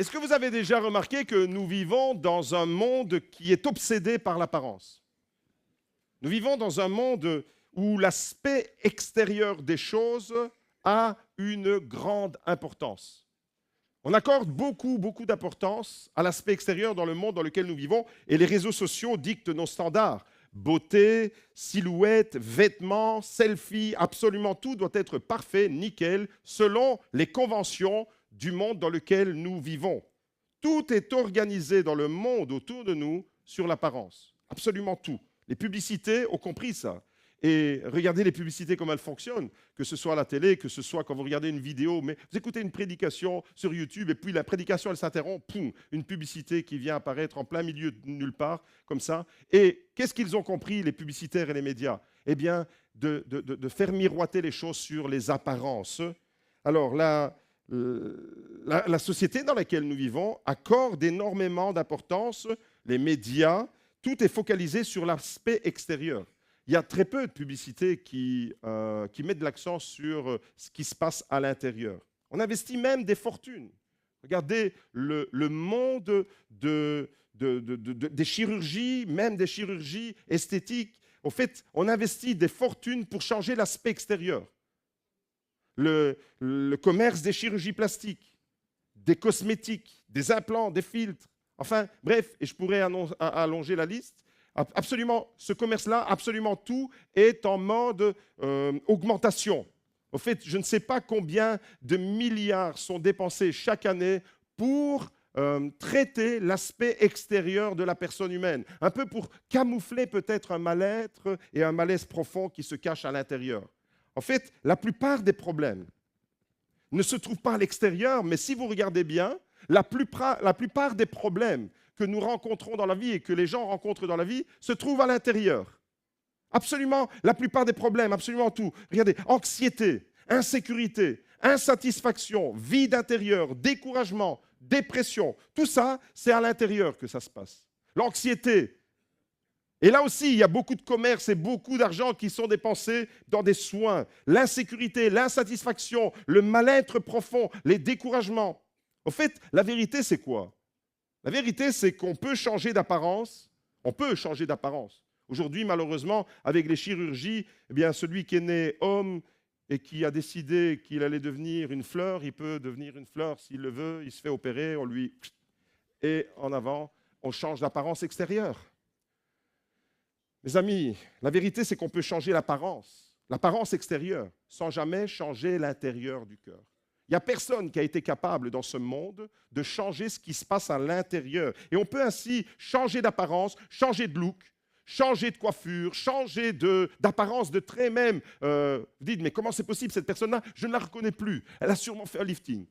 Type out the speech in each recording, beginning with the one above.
Est-ce que vous avez déjà remarqué que nous vivons dans un monde qui est obsédé par l'apparence? Nous vivons dans un monde où l'aspect extérieur des choses a une grande importance. On accorde beaucoup d'importance à l'aspect extérieur dans le monde dans lequel nous vivons et les réseaux sociaux dictent nos standards. Beauté, silhouette, vêtements, selfies, absolument tout doit être parfait, nickel, selon les conventions du monde dans lequel nous vivons. Tout est organisé dans le monde autour de nous sur l'apparence. Absolument tout. Les publicités ont compris ça. Et regardez les publicités, comment elles fonctionnent, que ce soit à la télé, que ce soit quand vous regardez une vidéo, mais vous écoutez une prédication sur YouTube et puis la prédication, elle s'interrompt, poum, une publicité qui vient apparaître en plein milieu de nulle part, comme ça. Et qu'est-ce qu'ils ont compris, les publicitaires et les médias? Eh bien, de faire miroiter les choses sur les apparences. Alors, la société dans laquelle nous vivons accorde énormément d'importance, les médias, tout est focalisé sur l'aspect extérieur. Il y a très peu de publicités qui mettent de l'accent sur ce qui se passe à l'intérieur. On investit même des fortunes. Regardez le monde des chirurgies, même des chirurgies esthétiques. En fait, on investit des fortunes pour changer l'aspect extérieur. Le commerce des chirurgies plastiques, des cosmétiques, des implants, des filtres. Enfin, bref, et je pourrais allonger la liste. Absolument, ce commerce-là, absolument tout est en mode augmentation. Au fait, je ne sais pas combien de milliards sont dépensés chaque année pour traiter l'aspect extérieur de la personne humaine, un peu pour camoufler peut-être un mal-être et un malaise profond qui se cache à l'intérieur. En fait, la plupart des problèmes ne se trouvent pas à l'extérieur, mais si vous regardez bien, la plupart des problèmes que nous rencontrons dans la vie et que les gens rencontrent dans la vie se trouvent à l'intérieur. Absolument, la plupart des problèmes, absolument tout. Regardez, anxiété, insécurité, insatisfaction, vide intérieur, découragement, dépression, tout ça, c'est à l'intérieur que ça se passe. L'anxiété. Et là aussi, il y a beaucoup de commerce et beaucoup d'argent qui sont dépensés dans des soins. L'insécurité, l'insatisfaction, le mal-être profond, les découragements. En fait, la vérité, c'est quoi? La vérité, c'est qu'on peut changer d'apparence. On peut changer d'apparence. Aujourd'hui, malheureusement, avec les chirurgies, eh bien, celui qui est né homme et qui a décidé qu'il allait devenir une fleur, il peut devenir une fleur s'il le veut, il se fait opérer, on lui... Et en avant, on change d'apparence extérieure. Mes amis, la vérité, c'est qu'on peut changer l'apparence extérieure, sans jamais changer l'intérieur du cœur. Il n'y a personne qui a été capable dans ce monde de changer ce qui se passe à l'intérieur. Et on peut ainsi changer d'apparence, changer de look, changer de coiffure, changer d'apparence, de trait même. Vous dites, mais comment c'est possible, cette personne-là? Je ne la reconnais plus. Elle a sûrement fait un lifting.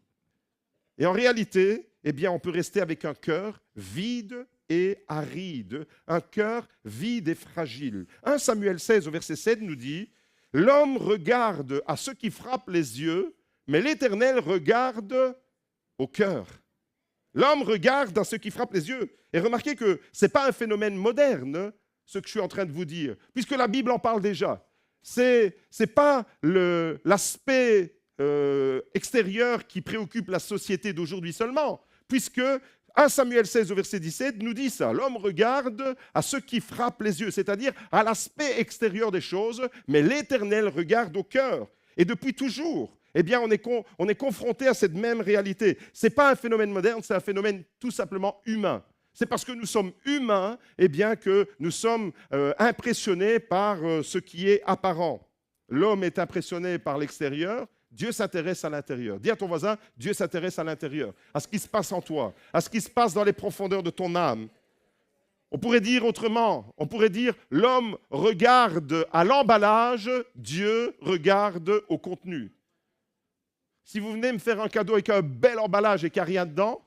Et en réalité, eh bien, on peut rester avec un cœur vide et aride, un cœur vide et fragile. 1 Samuel 16, au verset 7, nous dit « L'homme regarde à ceux qui frappent les yeux, mais l'Éternel regarde au cœur. » L'homme regarde à ceux qui frappent les yeux. Et remarquez que ce n'est pas un phénomène moderne, ce que je suis en train de vous dire, puisque la Bible en parle déjà. Ce n'est pas l'aspect extérieur qui préoccupe la société d'aujourd'hui seulement, puisque 1 Samuel 16 au verset 17 nous dit ça. L'homme regarde à ceux qui frappent les yeux, c'est-à-dire à l'aspect extérieur des choses, mais l'Éternel regarde au cœur. Et depuis toujours, eh bien, on est confronté à cette même réalité. Ce n'est pas un phénomène moderne, c'est un phénomène tout simplement humain. C'est parce que nous sommes humains eh bien, que nous sommes impressionnés par ce qui est apparent. L'homme est impressionné par l'extérieur, Dieu s'intéresse à l'intérieur. Dis à ton voisin, Dieu s'intéresse à l'intérieur, à ce qui se passe en toi, à ce qui se passe dans les profondeurs de ton âme. On pourrait dire autrement, on pourrait dire l'homme regarde à l'emballage, Dieu regarde au contenu. Si vous venez me faire un cadeau avec un bel emballage et qu'il n'y a rien dedans,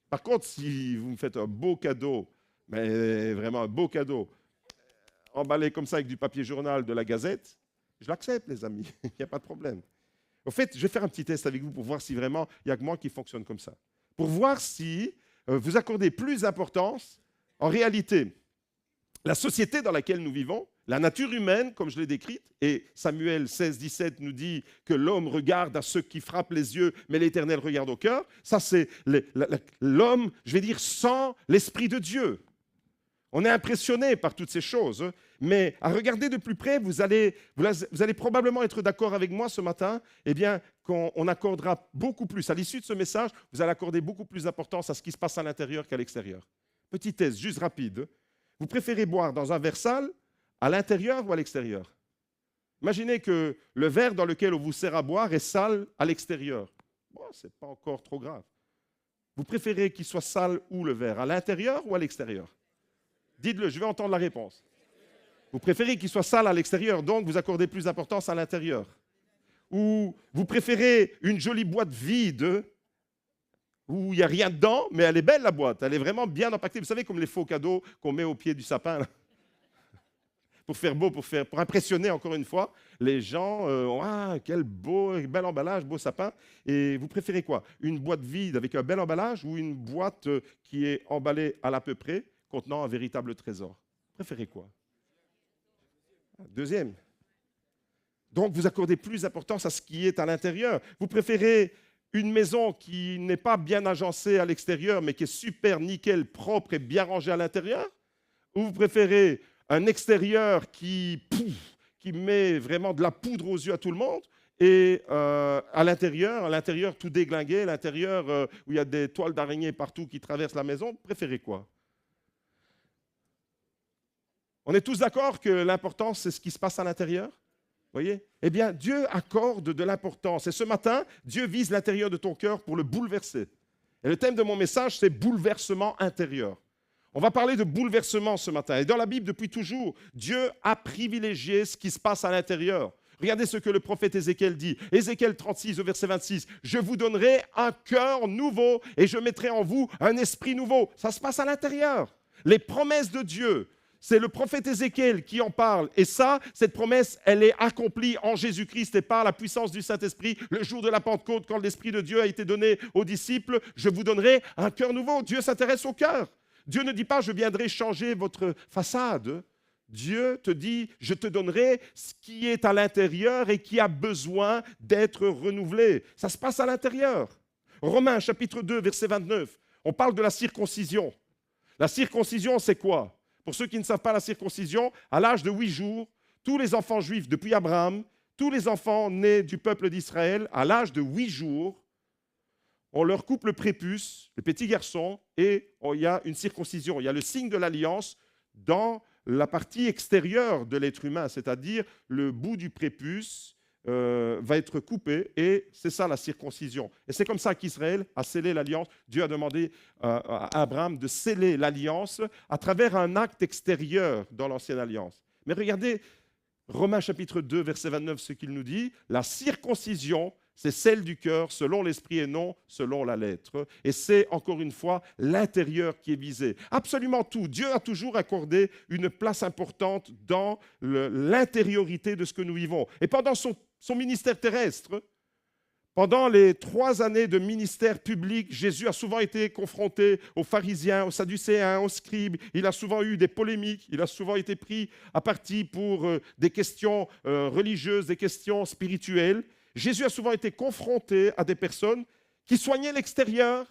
par contre, si vous me faites un beau cadeau, mais vraiment un beau cadeau, emballé comme ça avec du papier journal de la Gazette, je l'accepte, les amis, il n'y a pas de problème. En fait, je vais faire un petit test avec vous pour voir si vraiment il n'y a que moi qui fonctionne comme ça. Pour voir si vous accordez plus d'importance, en réalité, la société dans laquelle nous vivons, La nature humaine, comme je l'ai décrite, et Samuel 16, 17 nous dit que l'homme regarde à ceux qui frappent les yeux, mais l'Éternel regarde au cœur. Ça, c'est l'homme, je vais dire, sans l'Esprit de Dieu. On est impressionné par toutes ces choses, mais à regarder de plus près, vous allez probablement être d'accord avec moi ce matin, eh bien, qu'on accordera beaucoup plus, à l'issue de ce message, vous allez accorder beaucoup plus d'importance à ce qui se passe à l'intérieur qu'à l'extérieur. Petit test, juste rapide. Vous préférez boire dans un verre sale, à l'intérieur ou à l'extérieur? Imaginez que le verre dans lequel on vous sert à boire est sale à l'extérieur. Bon, ce n'est pas encore trop grave. Vous préférez qu'il soit sale où le verre? À l'intérieur ou à l'extérieur? Dites-le, je vais entendre la réponse. Vous préférez qu'il soit sale à l'extérieur, donc vous accordez plus d'importance à l'intérieur. Ou vous préférez une jolie boîte vide où il n'y a rien dedans, mais elle est belle la boîte, elle est vraiment bien empaquetée. Vous savez, comme les faux cadeaux qu'on met au pied du sapin, là, pour faire beau, pour impressionner encore une fois les gens. Ah, quel bel emballage, beau sapin. Et vous préférez quoi? Une boîte vide avec un bel emballage ou une boîte qui est emballée à l'à peu près, contenant un véritable trésor? Vous préférez quoi? Deuxième. Donc, vous accordez plus d'importance à ce qui est à l'intérieur. Vous préférez une maison qui n'est pas bien agencée à l'extérieur, mais qui est super, nickel, propre et bien rangée à l'intérieur? Ou vous préférez un extérieur qui met vraiment de la poudre aux yeux à tout le monde, et à l'intérieur tout déglingué, à l'intérieur où il y a des toiles d'araignée partout qui traversent la maison? Vous préférez quoi? On est tous d'accord que l'important, c'est ce qui se passe à l'intérieur? Voyez? Eh bien, Dieu accorde de l'importance. Et ce matin, Dieu vise l'intérieur de ton cœur pour le bouleverser. Et le thème de mon message, c'est bouleversement intérieur. On va parler de bouleversement ce matin. Et dans la Bible, depuis toujours, Dieu a privilégié ce qui se passe à l'intérieur. Regardez ce que le prophète Ézéchiel dit. Ézéchiel 36, au verset 26. « Je vous donnerai un cœur nouveau et je mettrai en vous un esprit nouveau. » Ça se passe à l'intérieur. Les promesses de Dieu, c'est le prophète Ézéchiel qui en parle. Et ça, cette promesse, elle est accomplie en Jésus-Christ et par la puissance du Saint-Esprit. Le jour de la Pentecôte, quand l'Esprit de Dieu a été donné aux disciples, je vous donnerai un cœur nouveau. Dieu s'intéresse au cœur. Dieu ne dit pas, je viendrai changer votre façade. Dieu te dit, je te donnerai ce qui est à l'intérieur et qui a besoin d'être renouvelé. Ça se passe à l'intérieur. Romains chapitre 2, verset 29. On parle de la circoncision. La circoncision, c'est quoi? Pour ceux qui ne savent pas la circoncision, à l'âge de 8 jours, tous les enfants juifs depuis Abraham, tous les enfants nés du peuple d'Israël, à l'âge de 8 jours, on leur coupe le prépuce, les petits garçons, et il y a une circoncision. Il y a le signe de l'alliance dans la partie extérieure de l'être humain, c'est-à-dire le bout du prépuce va être coupé, et c'est ça la circoncision. Et c'est comme ça qu'Israël a scellé l'alliance. Dieu a demandé à Abraham de sceller l'alliance à travers un acte extérieur dans l'ancienne alliance. Mais regardez, Romains chapitre 2, verset 29, ce qu'il nous dit, la circoncision, c'est celle du cœur selon l'esprit et non selon la lettre. Et c'est, encore une fois, l'intérieur qui est visé. Absolument tout. Dieu a toujours accordé une place importante dans l'intériorité de ce que nous vivons. Et pendant son ministère terrestre, pendant les 3 années de ministère public, Jésus a souvent été confronté aux pharisiens, aux sadducéens, aux scribes. Il a souvent eu des polémiques. Il a souvent été pris à partie pour des questions religieuses, des questions spirituelles. Jésus a souvent été confronté à des personnes qui soignaient l'extérieur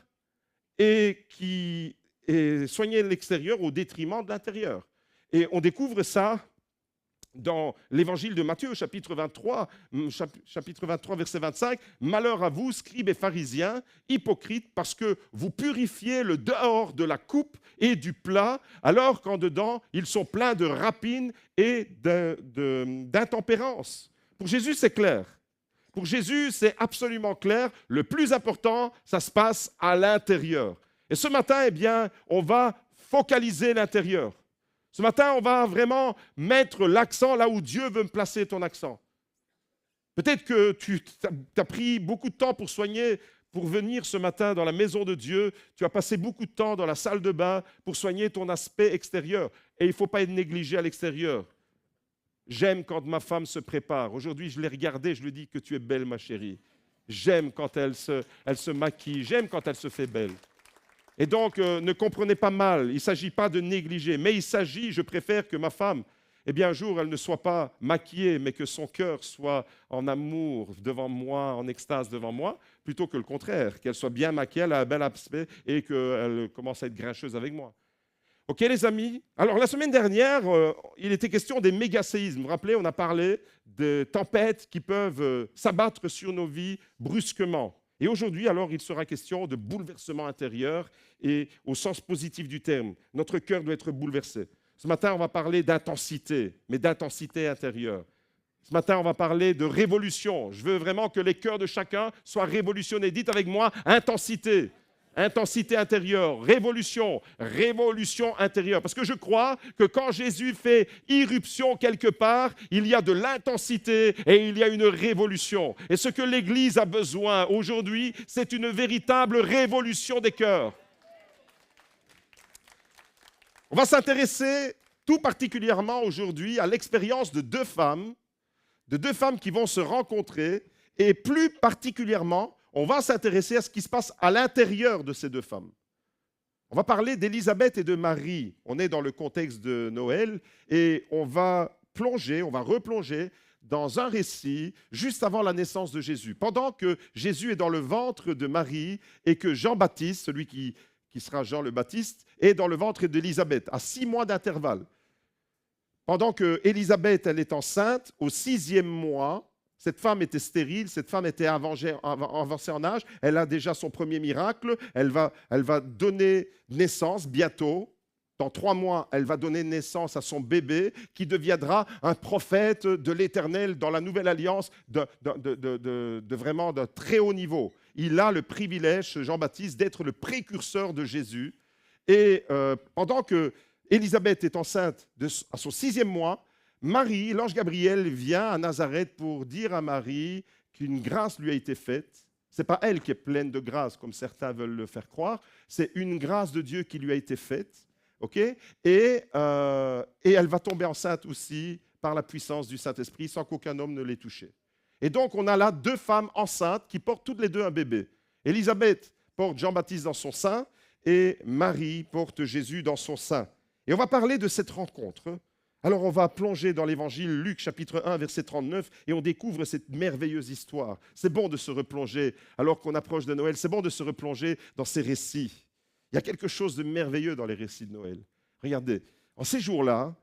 et qui soignaient l'extérieur au détriment de l'intérieur. Et on découvre ça dans l'évangile de Matthieu, chapitre 23, verset 25. « Malheur à vous, scribes et pharisiens, hypocrites, parce que vous purifiez le dehors de la coupe et du plat, alors qu'en dedans, ils sont pleins de rapines et d'intempérance. » Pour Jésus, c'est clair. Pour Jésus, c'est absolument clair. Le plus important, ça se passe à l'intérieur. Et ce matin, eh bien, on va focaliser l'intérieur. Ce matin, on va vraiment mettre l'accent là où Dieu veut me placer ton accent. Peut-être que tu as pris beaucoup de temps pour soigner, pour venir ce matin dans la maison de Dieu. Tu as passé beaucoup de temps dans la salle de bain pour soigner ton aspect extérieur. Et il ne faut pas être négligé à l'extérieur. J'aime quand ma femme se prépare. Aujourd'hui, je l'ai regardée, je lui dis que tu es belle, ma chérie. J'aime quand elle se maquille, j'aime quand elle se fait belle. Et donc, ne comprenez pas mal, il ne s'agit pas de négliger, mais il s'agit, je préfère que ma femme eh bien un jour elle ne soit pas maquillée, mais que son cœur soit en amour devant moi, en extase devant moi, plutôt que le contraire, qu'elle soit bien maquillée, elle a un bel aspect et qu'elle commence à être grincheuse avec moi. Ok les amis? Alors la semaine dernière, il était question des méga-séismes. Vous vous rappelez, on a parlé de tempêtes qui peuvent s'abattre sur nos vies brusquement. Et aujourd'hui, alors, il sera question de bouleversement intérieur et au sens positif du terme. Notre cœur doit être bouleversé. Ce matin, on va parler d'intensité, mais d'intensité intérieure. Ce matin, on va parler de révolution. Je veux vraiment que les cœurs de chacun soient révolutionnés. Dites avec moi, intensité. Intensité intérieure, révolution, révolution intérieure. Parce que je crois que quand Jésus fait irruption quelque part, il y a de l'intensité et il y a une révolution. Et ce que l'Église a besoin aujourd'hui, c'est une véritable révolution des cœurs. On va s'intéresser tout particulièrement aujourd'hui à l'expérience de deux femmes qui vont se rencontrer et plus particulièrement, on va s'intéresser à ce qui se passe à l'intérieur de ces deux femmes. On va parler d'Élisabeth et de Marie. On est dans le contexte de Noël et on va replonger dans un récit juste avant la naissance de Jésus. Pendant que Jésus est dans le ventre de Marie et que Jean-Baptiste, celui qui sera Jean le Baptiste, est dans le ventre d'Élisabeth, à 6 mois d'intervalle. Pendant que Élisabeth, elle est enceinte, au 6e mois, cette femme était stérile, cette femme était avancée en âge, elle a déjà son premier miracle, elle va donner naissance bientôt. Dans 3 mois, elle va donner naissance à son bébé qui deviendra un prophète de l'Éternel dans la nouvelle alliance vraiment d'un très haut niveau. Il a le privilège, Jean-Baptiste, d'être le précurseur de Jésus. Et pendant que Élisabeth est enceinte à son 6e mois, Marie, l'ange Gabriel, vient à Nazareth pour dire à Marie qu'une grâce lui a été faite. Ce n'est pas elle qui est pleine de grâce, comme certains veulent le faire croire. C'est une grâce de Dieu qui lui a été faite. Okay? Et elle va tomber enceinte aussi par la puissance du Saint-Esprit sans qu'aucun homme ne l'ait touchée. Et donc, on a là 2 femmes enceintes qui portent toutes les 2 un bébé. Élisabeth porte Jean-Baptiste dans son sein et Marie porte Jésus dans son sein. Et on va parler de cette rencontre. Alors on va plonger dans l'évangile Luc chapitre 1 verset 39 et on découvre cette merveilleuse histoire. C'est bon de se replonger alors qu'on approche de Noël, c'est bon de se replonger dans ces récits. Il y a quelque chose de merveilleux dans les récits de Noël. Regardez, en ces jours-là,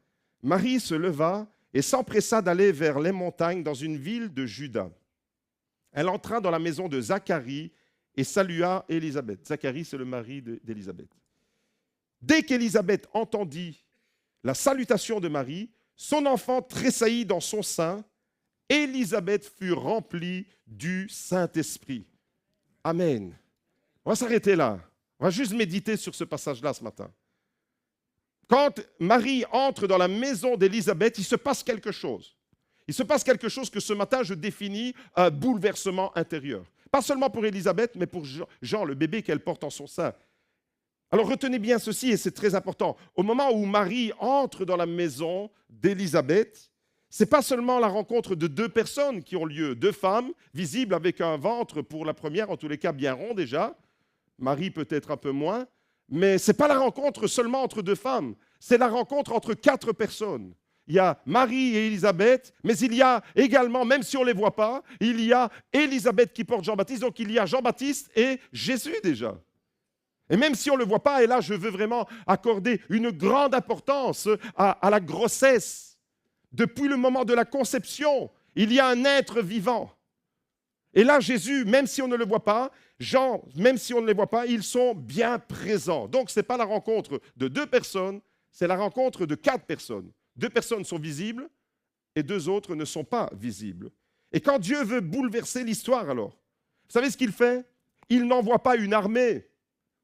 Marie se leva et s'empressa d'aller vers les montagnes dans une ville de Juda. Elle entra dans la maison de Zacharie et salua Élisabeth. Zacharie, c'est le mari d'Élisabeth. Dès qu'Élisabeth entendit la salutation de Marie, son enfant tressaillit dans son sein. Élisabeth fut remplie du Saint-Esprit. Amen. On va s'arrêter là. On va juste méditer sur ce passage-là ce matin. Quand Marie entre dans la maison d'Élisabeth, il se passe quelque chose. Il se passe quelque chose que ce matin, je définis un bouleversement intérieur. Pas seulement pour Élisabeth, mais pour Jean, le bébé qu'elle porte en son sein. Alors retenez bien ceci, et c'est très important. Au moment où Marie entre dans la maison d'Élisabeth, ce n'est pas seulement la rencontre de 2 personnes qui ont lieu, 2 femmes visibles avec un ventre pour la première, en tous les cas bien rond déjà, Marie peut-être un peu moins, mais ce n'est pas la rencontre seulement entre 2 femmes, c'est la rencontre entre 4 personnes. Il y a Marie et Élisabeth, mais il y a également, même si on ne les voit pas, il y a Élisabeth qui porte Jean-Baptiste, donc il y a Jean-Baptiste et Jésus déjà. Et même si on ne le voit pas, et là je veux vraiment accorder une grande importance à la grossesse. Depuis le moment de la conception, il y a un être vivant. Et là Jésus, même si on ne le voit pas, Jean, même si on ne les voit pas, ils sont bien présents. Donc ce n'est pas la rencontre de 2 personnes, c'est la rencontre de 4 personnes. 2 personnes sont visibles et 2 autres ne sont pas visibles. Et quand Dieu veut bouleverser l'histoire alors, vous savez ce qu'il fait? Il n'envoie pas une armée.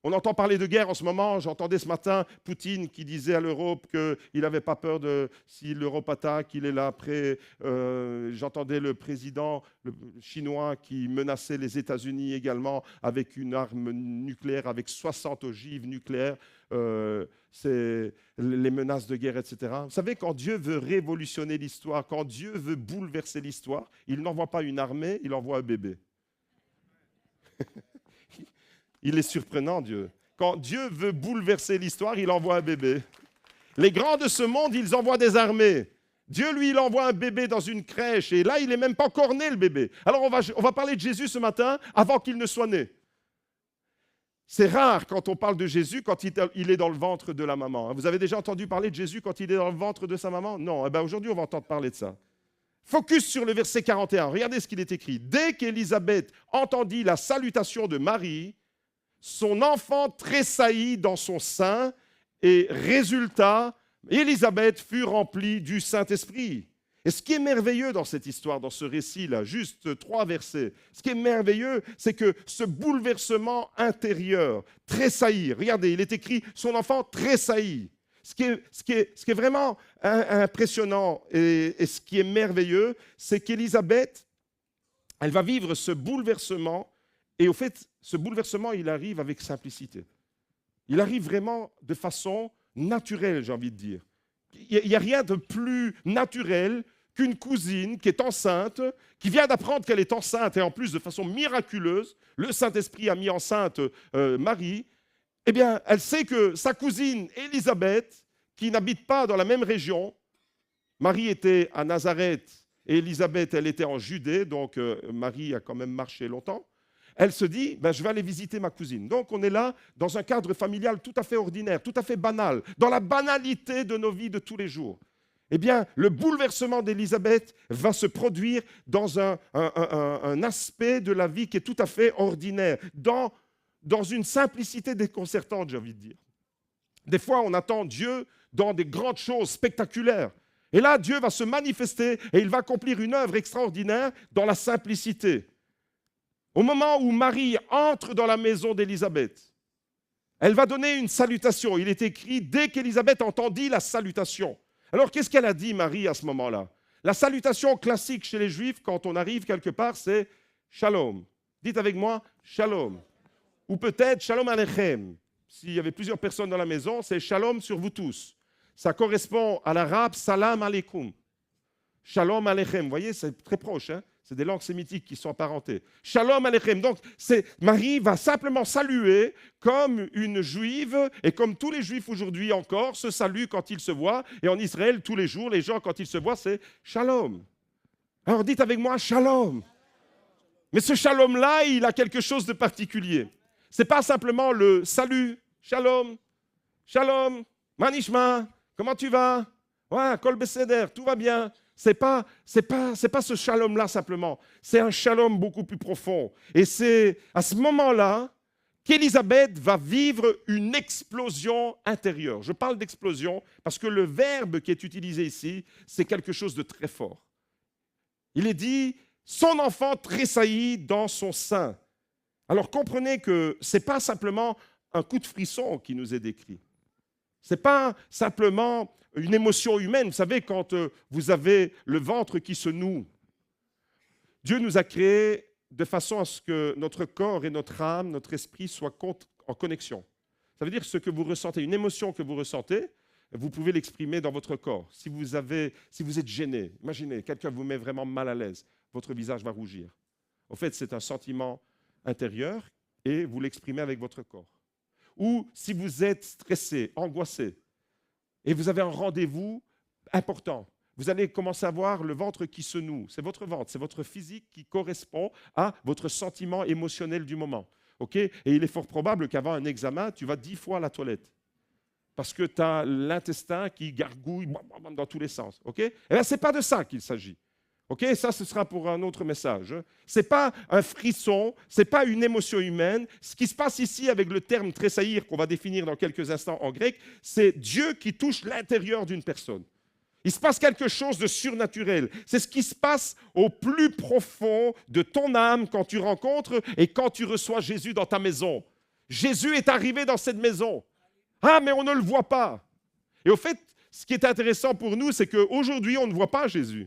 On entend parler de guerre en ce moment. J'entendais ce matin Poutine qui disait à l'Europe qu'il n'avait pas peur si l'Europe attaque, il est là prêt. J'entendais le président chinois qui menaçait les États-Unis également avec une arme nucléaire, avec 60 ogives nucléaires. C'est les menaces de guerre, etc. Vous savez, quand Dieu veut révolutionner l'histoire, quand Dieu veut bouleverser l'histoire, il n'envoie pas une armée, il envoie un bébé. Il est surprenant, Dieu. Quand Dieu veut bouleverser l'histoire, il envoie un bébé. Les grands de ce monde, ils envoient des armées. Dieu, lui, il envoie un bébé dans une crèche et là, il n'est même pas encore né, le bébé. Alors, on va parler de Jésus ce matin avant qu'il ne soit né. C'est rare quand on parle de Jésus quand il est dans le ventre de la maman. Vous avez déjà entendu parler de Jésus quand il est dans le ventre de sa maman? Non. Eh bien, aujourd'hui, on va entendre parler de ça. Focus sur le verset 41. Regardez ce qu'il est écrit. Dès qu'Élisabeth entendit la salutation de Marie, son enfant tressaillit dans son sein et résultat, Élisabeth fut remplie du Saint-Esprit. Et ce qui est merveilleux dans cette histoire, dans ce récit-là, juste 3 versets, ce qui est merveilleux, c'est que ce bouleversement intérieur, tressaillir, regardez, il est écrit « son enfant tressaillit ». Ce qui est vraiment impressionnant et ce qui est merveilleux, c'est qu'Élisabeth, elle va vivre ce bouleversement et au fait, ce bouleversement, il arrive avec simplicité. Il arrive vraiment de façon naturelle, j'ai envie de dire. Il n'y a rien de plus naturel qu'une cousine qui est enceinte, qui vient d'apprendre qu'elle est enceinte, et en plus de façon miraculeuse, le Saint-Esprit a mis enceinte Marie, eh bien, elle sait que sa cousine Élisabeth, qui n'habite pas dans la même région, Marie était à Nazareth et Élisabeth, elle était en Judée, donc Marie a quand même marché longtemps. Elle se dit, je vais aller visiter ma cousine. Donc on est là dans un cadre familial tout à fait ordinaire, tout à fait banal, dans la banalité de nos vies de tous les jours. Eh bien, le bouleversement d'Élisabeth va se produire dans un aspect de la vie qui est tout à fait ordinaire, dans une simplicité déconcertante, j'ai envie de dire. Des fois, on attend Dieu dans des grandes choses spectaculaires. Et là, Dieu va se manifester et il va accomplir une œuvre extraordinaire dans la simplicité. Au moment où Marie entre dans la maison d'Élisabeth, elle va donner une salutation. Il est écrit, dès qu'Élisabeth entendit la salutation. Alors, qu'est-ce qu'elle a dit, Marie, à ce moment-là? La salutation classique chez les Juifs, quand on arrive quelque part, c'est « Shalom ». Dites avec moi « Shalom ». Ou peut-être « Shalom Aleichem ». S'il y avait plusieurs personnes dans la maison, c'est « Shalom sur vous tous ». Ça correspond à l'arabe « Salam Aleikum ». « Shalom Aleichem ». Vous voyez, c'est très proche, hein? C'est des langues sémitiques qui sont apparentées. Shalom Aleichem. Donc, Marie va simplement saluer comme une juive et comme tous les juifs aujourd'hui encore se saluent quand ils se voient. Et en Israël, tous les jours, les gens, quand ils se voient, c'est Shalom. Alors, dites avec moi Shalom. Mais ce Shalom-là, il a quelque chose de particulier. Ce n'est pas simplement le salut. Shalom. Shalom. Manishma. Comment tu vas? Ouais, Kol Beseder. Tout va bien. C'est pas ce shalom-là simplement, c'est un shalom beaucoup plus profond. Et c'est à ce moment-là qu'Élisabeth va vivre une explosion intérieure. Je parle d'explosion parce que le verbe qui est utilisé ici, c'est quelque chose de très fort. Il est dit, son enfant tressaillit dans son sein. Alors comprenez que ce n'est pas simplement un coup de frisson qui nous est décrit. Ce n'est pas simplement une émotion humaine. Vous savez, quand vous avez le ventre qui se noue, Dieu nous a créés de façon à ce que notre corps et notre âme, notre esprit soient en connexion. Ça veut dire ce que vous ressentez, une émotion que vous ressentez, vous pouvez l'exprimer dans votre corps. Si vous êtes gêné, imaginez, quelqu'un vous met vraiment mal à l'aise, votre visage va rougir. En fait, c'est un sentiment intérieur et vous l'exprimez avec votre corps. Ou si vous êtes stressé, angoissé, et vous avez un rendez-vous important, vous allez commencer à voir le ventre qui se noue. C'est votre ventre, c'est votre physique qui correspond à votre sentiment émotionnel du moment. Okay? Et il est fort probable qu'avant un examen, tu vas 10 fois à la toilette. Parce que tu as l'intestin qui gargouille dans tous les sens. Okay? Et bien, ce n'est pas de ça qu'il s'agit. Okay? Ça, ce sera pour un autre message. Ce n'est pas un frisson, ce n'est pas une émotion humaine. Ce qui se passe ici avec le terme tressaillir, qu'on va définir dans quelques instants en grec, c'est Dieu qui touche l'intérieur d'une personne. Il se passe quelque chose de surnaturel. C'est ce qui se passe au plus profond de ton âme quand tu rencontres et quand tu reçois Jésus dans ta maison. Jésus est arrivé dans cette maison. Ah, mais on ne le voit pas. Et au fait, ce qui est intéressant pour nous, c'est qu'aujourd'hui, on ne voit pas Jésus.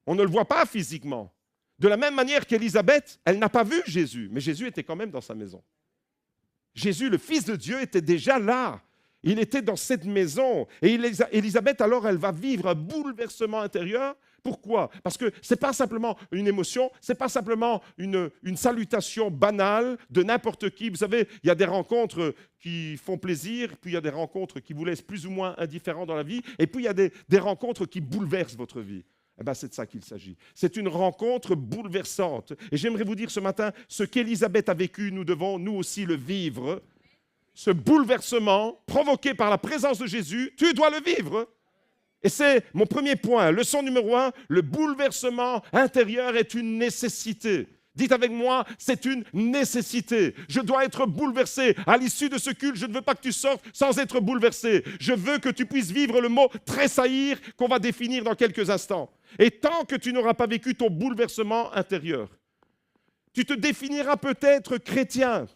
On ne le voit pas physiquement. De la même manière qu'Élisabeth, elle n'a pas vu Jésus, mais Jésus était quand même dans sa maison. Jésus, le Fils de Dieu, était déjà là. Il était dans cette maison. Et Élisabeth, alors, elle va vivre un bouleversement intérieur Pourquoi? Parce que ce n'est pas simplement une émotion, ce n'est pas simplement une salutation banale de n'importe qui. Vous savez, il y a des rencontres qui font plaisir, puis il y a des rencontres qui vous laissent plus ou moins indifférents dans la vie, et puis il y a des rencontres qui bouleversent votre vie. Eh bien, c'est de ça qu'il s'agit. C'est une rencontre bouleversante. Et j'aimerais vous dire ce matin, ce qu'Élisabeth a vécu, nous devons nous aussi le vivre. Ce bouleversement provoqué par la présence de Jésus, tu dois le vivre. Et c'est mon premier point. Leçon numéro 1, le bouleversement intérieur est une nécessité. Dites avec moi, c'est une nécessité. Je dois être bouleversé. À l'issue de ce culte, je ne veux pas que tu sortes sans être bouleversé. Je veux que tu puisses vivre le mot tressaillir qu'on va définir dans quelques instants. Et tant que tu n'auras pas vécu ton bouleversement intérieur, tu te définiras peut-être chrétien.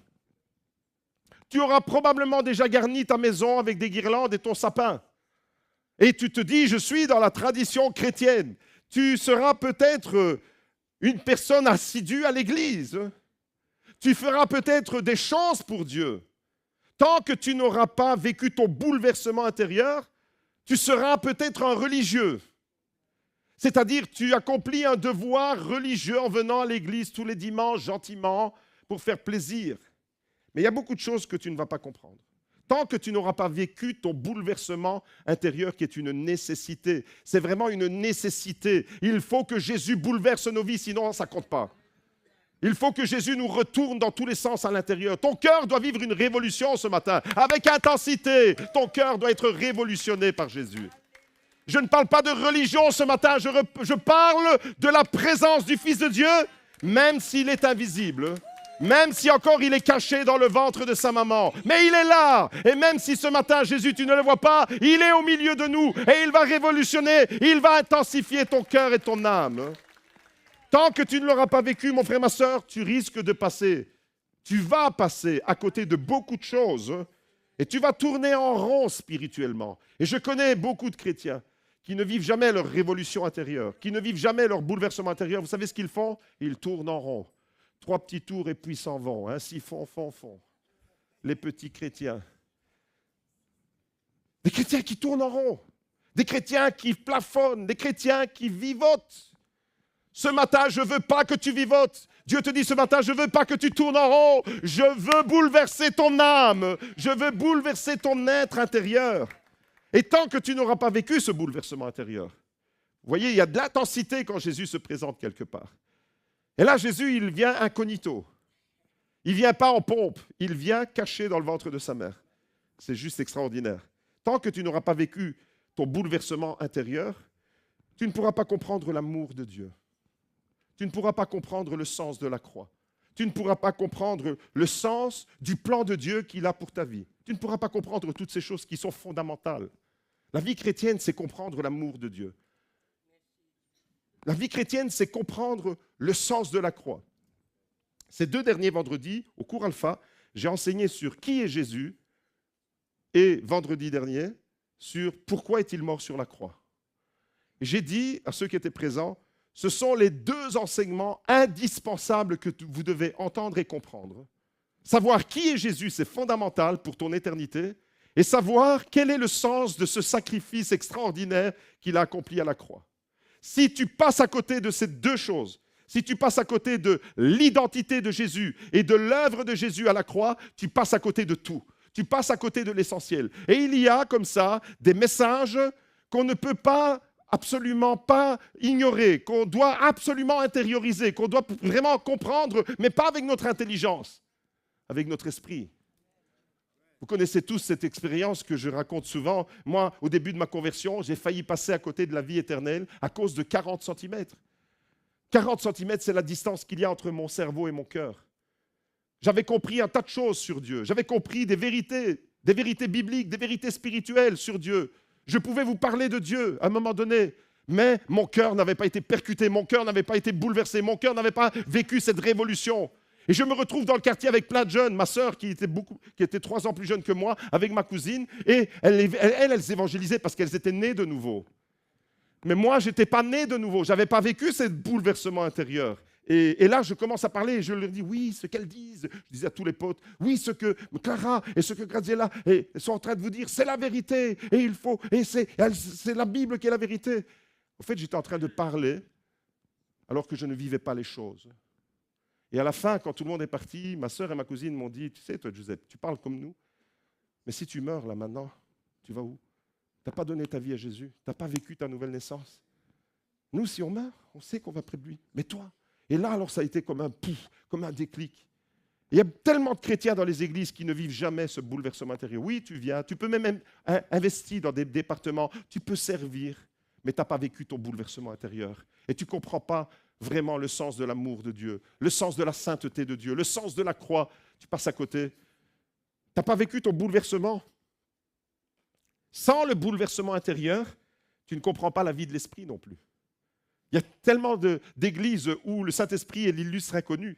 Tu auras probablement déjà garni ta maison avec des guirlandes et ton sapin. Et tu te dis, je suis dans la tradition chrétienne. Tu seras peut-être une personne assidue à l'église. Tu feras peut-être des choses pour Dieu. Tant que tu n'auras pas vécu ton bouleversement intérieur, tu seras peut-être un religieux. C'est-à-dire, tu accomplis un devoir religieux en venant à l'église tous les dimanches gentiment pour faire plaisir. Mais il y a beaucoup de choses que tu ne vas pas comprendre. Tant que tu n'auras pas vécu ton bouleversement intérieur qui est une nécessité. C'est vraiment une nécessité. Il faut que Jésus bouleverse nos vies, sinon ça ne compte pas. Il faut que Jésus nous retourne dans tous les sens à l'intérieur. Ton cœur doit vivre une révolution ce matin, avec intensité. Ton cœur doit être révolutionné par Jésus. Je ne parle pas de religion ce matin, je parle de la présence du Fils de Dieu, même s'il est invisible. Même si encore il est caché dans le ventre de sa maman. Mais il est là. Et même si ce matin, Jésus, tu ne le vois pas, il est au milieu de nous. Et il va révolutionner, il va intensifier ton cœur et ton âme. Tant que tu ne l'auras pas vécu, mon frère, ma soeur, tu risques de passer. Tu vas passer à côté de beaucoup de choses. Et tu vas tourner en rond spirituellement. Et je connais beaucoup de chrétiens qui ne vivent jamais leur révolution intérieure, qui ne vivent jamais leur bouleversement intérieur. Vous savez ce qu'ils font? Ils tournent en rond. 3 petits tours et puis s'en vont. Ainsi font. Les petits chrétiens. Des chrétiens qui tournent en rond. Des chrétiens qui plafonnent. Des chrétiens qui vivotent. Ce matin, je ne veux pas que tu vivotes. Dieu te dit ce matin, je ne veux pas que tu tournes en rond. Je veux bouleverser ton âme. Je veux bouleverser ton être intérieur. Et tant que tu n'auras pas vécu ce bouleversement intérieur, vous voyez, il y a de l'intensité quand Jésus se présente quelque part. Et là, Jésus, il vient incognito. Il ne vient pas en pompe, il vient caché dans le ventre de sa mère. C'est juste extraordinaire. Tant que tu n'auras pas vécu ton bouleversement intérieur, tu ne pourras pas comprendre l'amour de Dieu. Tu ne pourras pas comprendre le sens de la croix. Tu ne pourras pas comprendre le sens du plan de Dieu qu'il a pour ta vie. Tu ne pourras pas comprendre toutes ces choses qui sont fondamentales. La vie chrétienne, c'est comprendre l'amour de Dieu. La vie chrétienne, c'est comprendre le sens de la croix. Ces 2 derniers vendredis, au cours Alpha, j'ai enseigné sur qui est Jésus et vendredi dernier, sur pourquoi est-il mort sur la croix. Et j'ai dit à ceux qui étaient présents, ce sont les 2 enseignements indispensables que vous devez entendre et comprendre. Savoir qui est Jésus, c'est fondamental pour ton éternité, et savoir quel est le sens de ce sacrifice extraordinaire qu'il a accompli à la croix. Si tu passes à côté de ces 2 choses, si tu passes à côté de l'identité de Jésus et de l'œuvre de Jésus à la croix, tu passes à côté de tout. Tu passes à côté de l'essentiel. Et il y a comme ça des messages qu'on ne peut pas, absolument pas ignorer, qu'on doit absolument intérioriser, qu'on doit vraiment comprendre, mais pas avec notre intelligence, avec notre esprit. Vous connaissez tous cette expérience que je raconte souvent. Moi, au début de ma conversion, j'ai failli passer à côté de la vie éternelle à cause de 40 cm. 40 cm, c'est la distance qu'il y a entre mon cerveau et mon cœur. J'avais compris un tas de choses sur Dieu. J'avais compris des vérités bibliques, des vérités spirituelles sur Dieu. Je pouvais vous parler de Dieu à un moment donné, mais mon cœur n'avait pas été percuté, mon cœur n'avait pas été bouleversé, mon cœur n'avait pas vécu cette révolution. Et je me retrouve dans le quartier avec plein de jeunes, ma sœur qui était 3 ans plus jeune que moi, avec ma cousine, et elles évangélisaient parce qu'elles étaient nées de nouveau. Mais moi, je n'étais pas né de nouveau, je n'avais pas vécu ce bouleversement intérieur. Et là, je commence à parler et je leur dis, oui, ce qu'elles disent, je disais à tous les potes, oui, ce que Clara et ce que Graziella sont en train de vous dire, c'est la vérité, et c'est la Bible qui est la vérité. Au fait, j'étais en train de parler alors que je ne vivais pas les choses. Et à la fin, quand tout le monde est parti, ma sœur et ma cousine m'ont dit, tu sais, toi, Giuseppe, tu parles comme nous, mais si tu meurs là maintenant, tu vas où? Tu n'as pas donné ta vie à Jésus, tu n'as pas vécu ta nouvelle naissance. Nous, si on meurt, on sait qu'on va près de lui. Mais toi? Et là, alors, ça a été comme un pouf, comme un déclic. Il y a tellement de chrétiens dans les églises qui ne vivent jamais ce bouleversement intérieur. Oui, tu viens, tu peux même investir dans des départements, tu peux servir, mais tu n'as pas vécu ton bouleversement intérieur. Et tu ne comprends pas vraiment le sens de l'amour de Dieu, le sens de la sainteté de Dieu, le sens de la croix. Tu passes à côté. Tu n'as pas vécu ton bouleversement. Sans le bouleversement intérieur, tu ne comprends pas la vie de l'esprit non plus. Il y a tellement d'églises où le Saint-Esprit est l'illustre inconnu.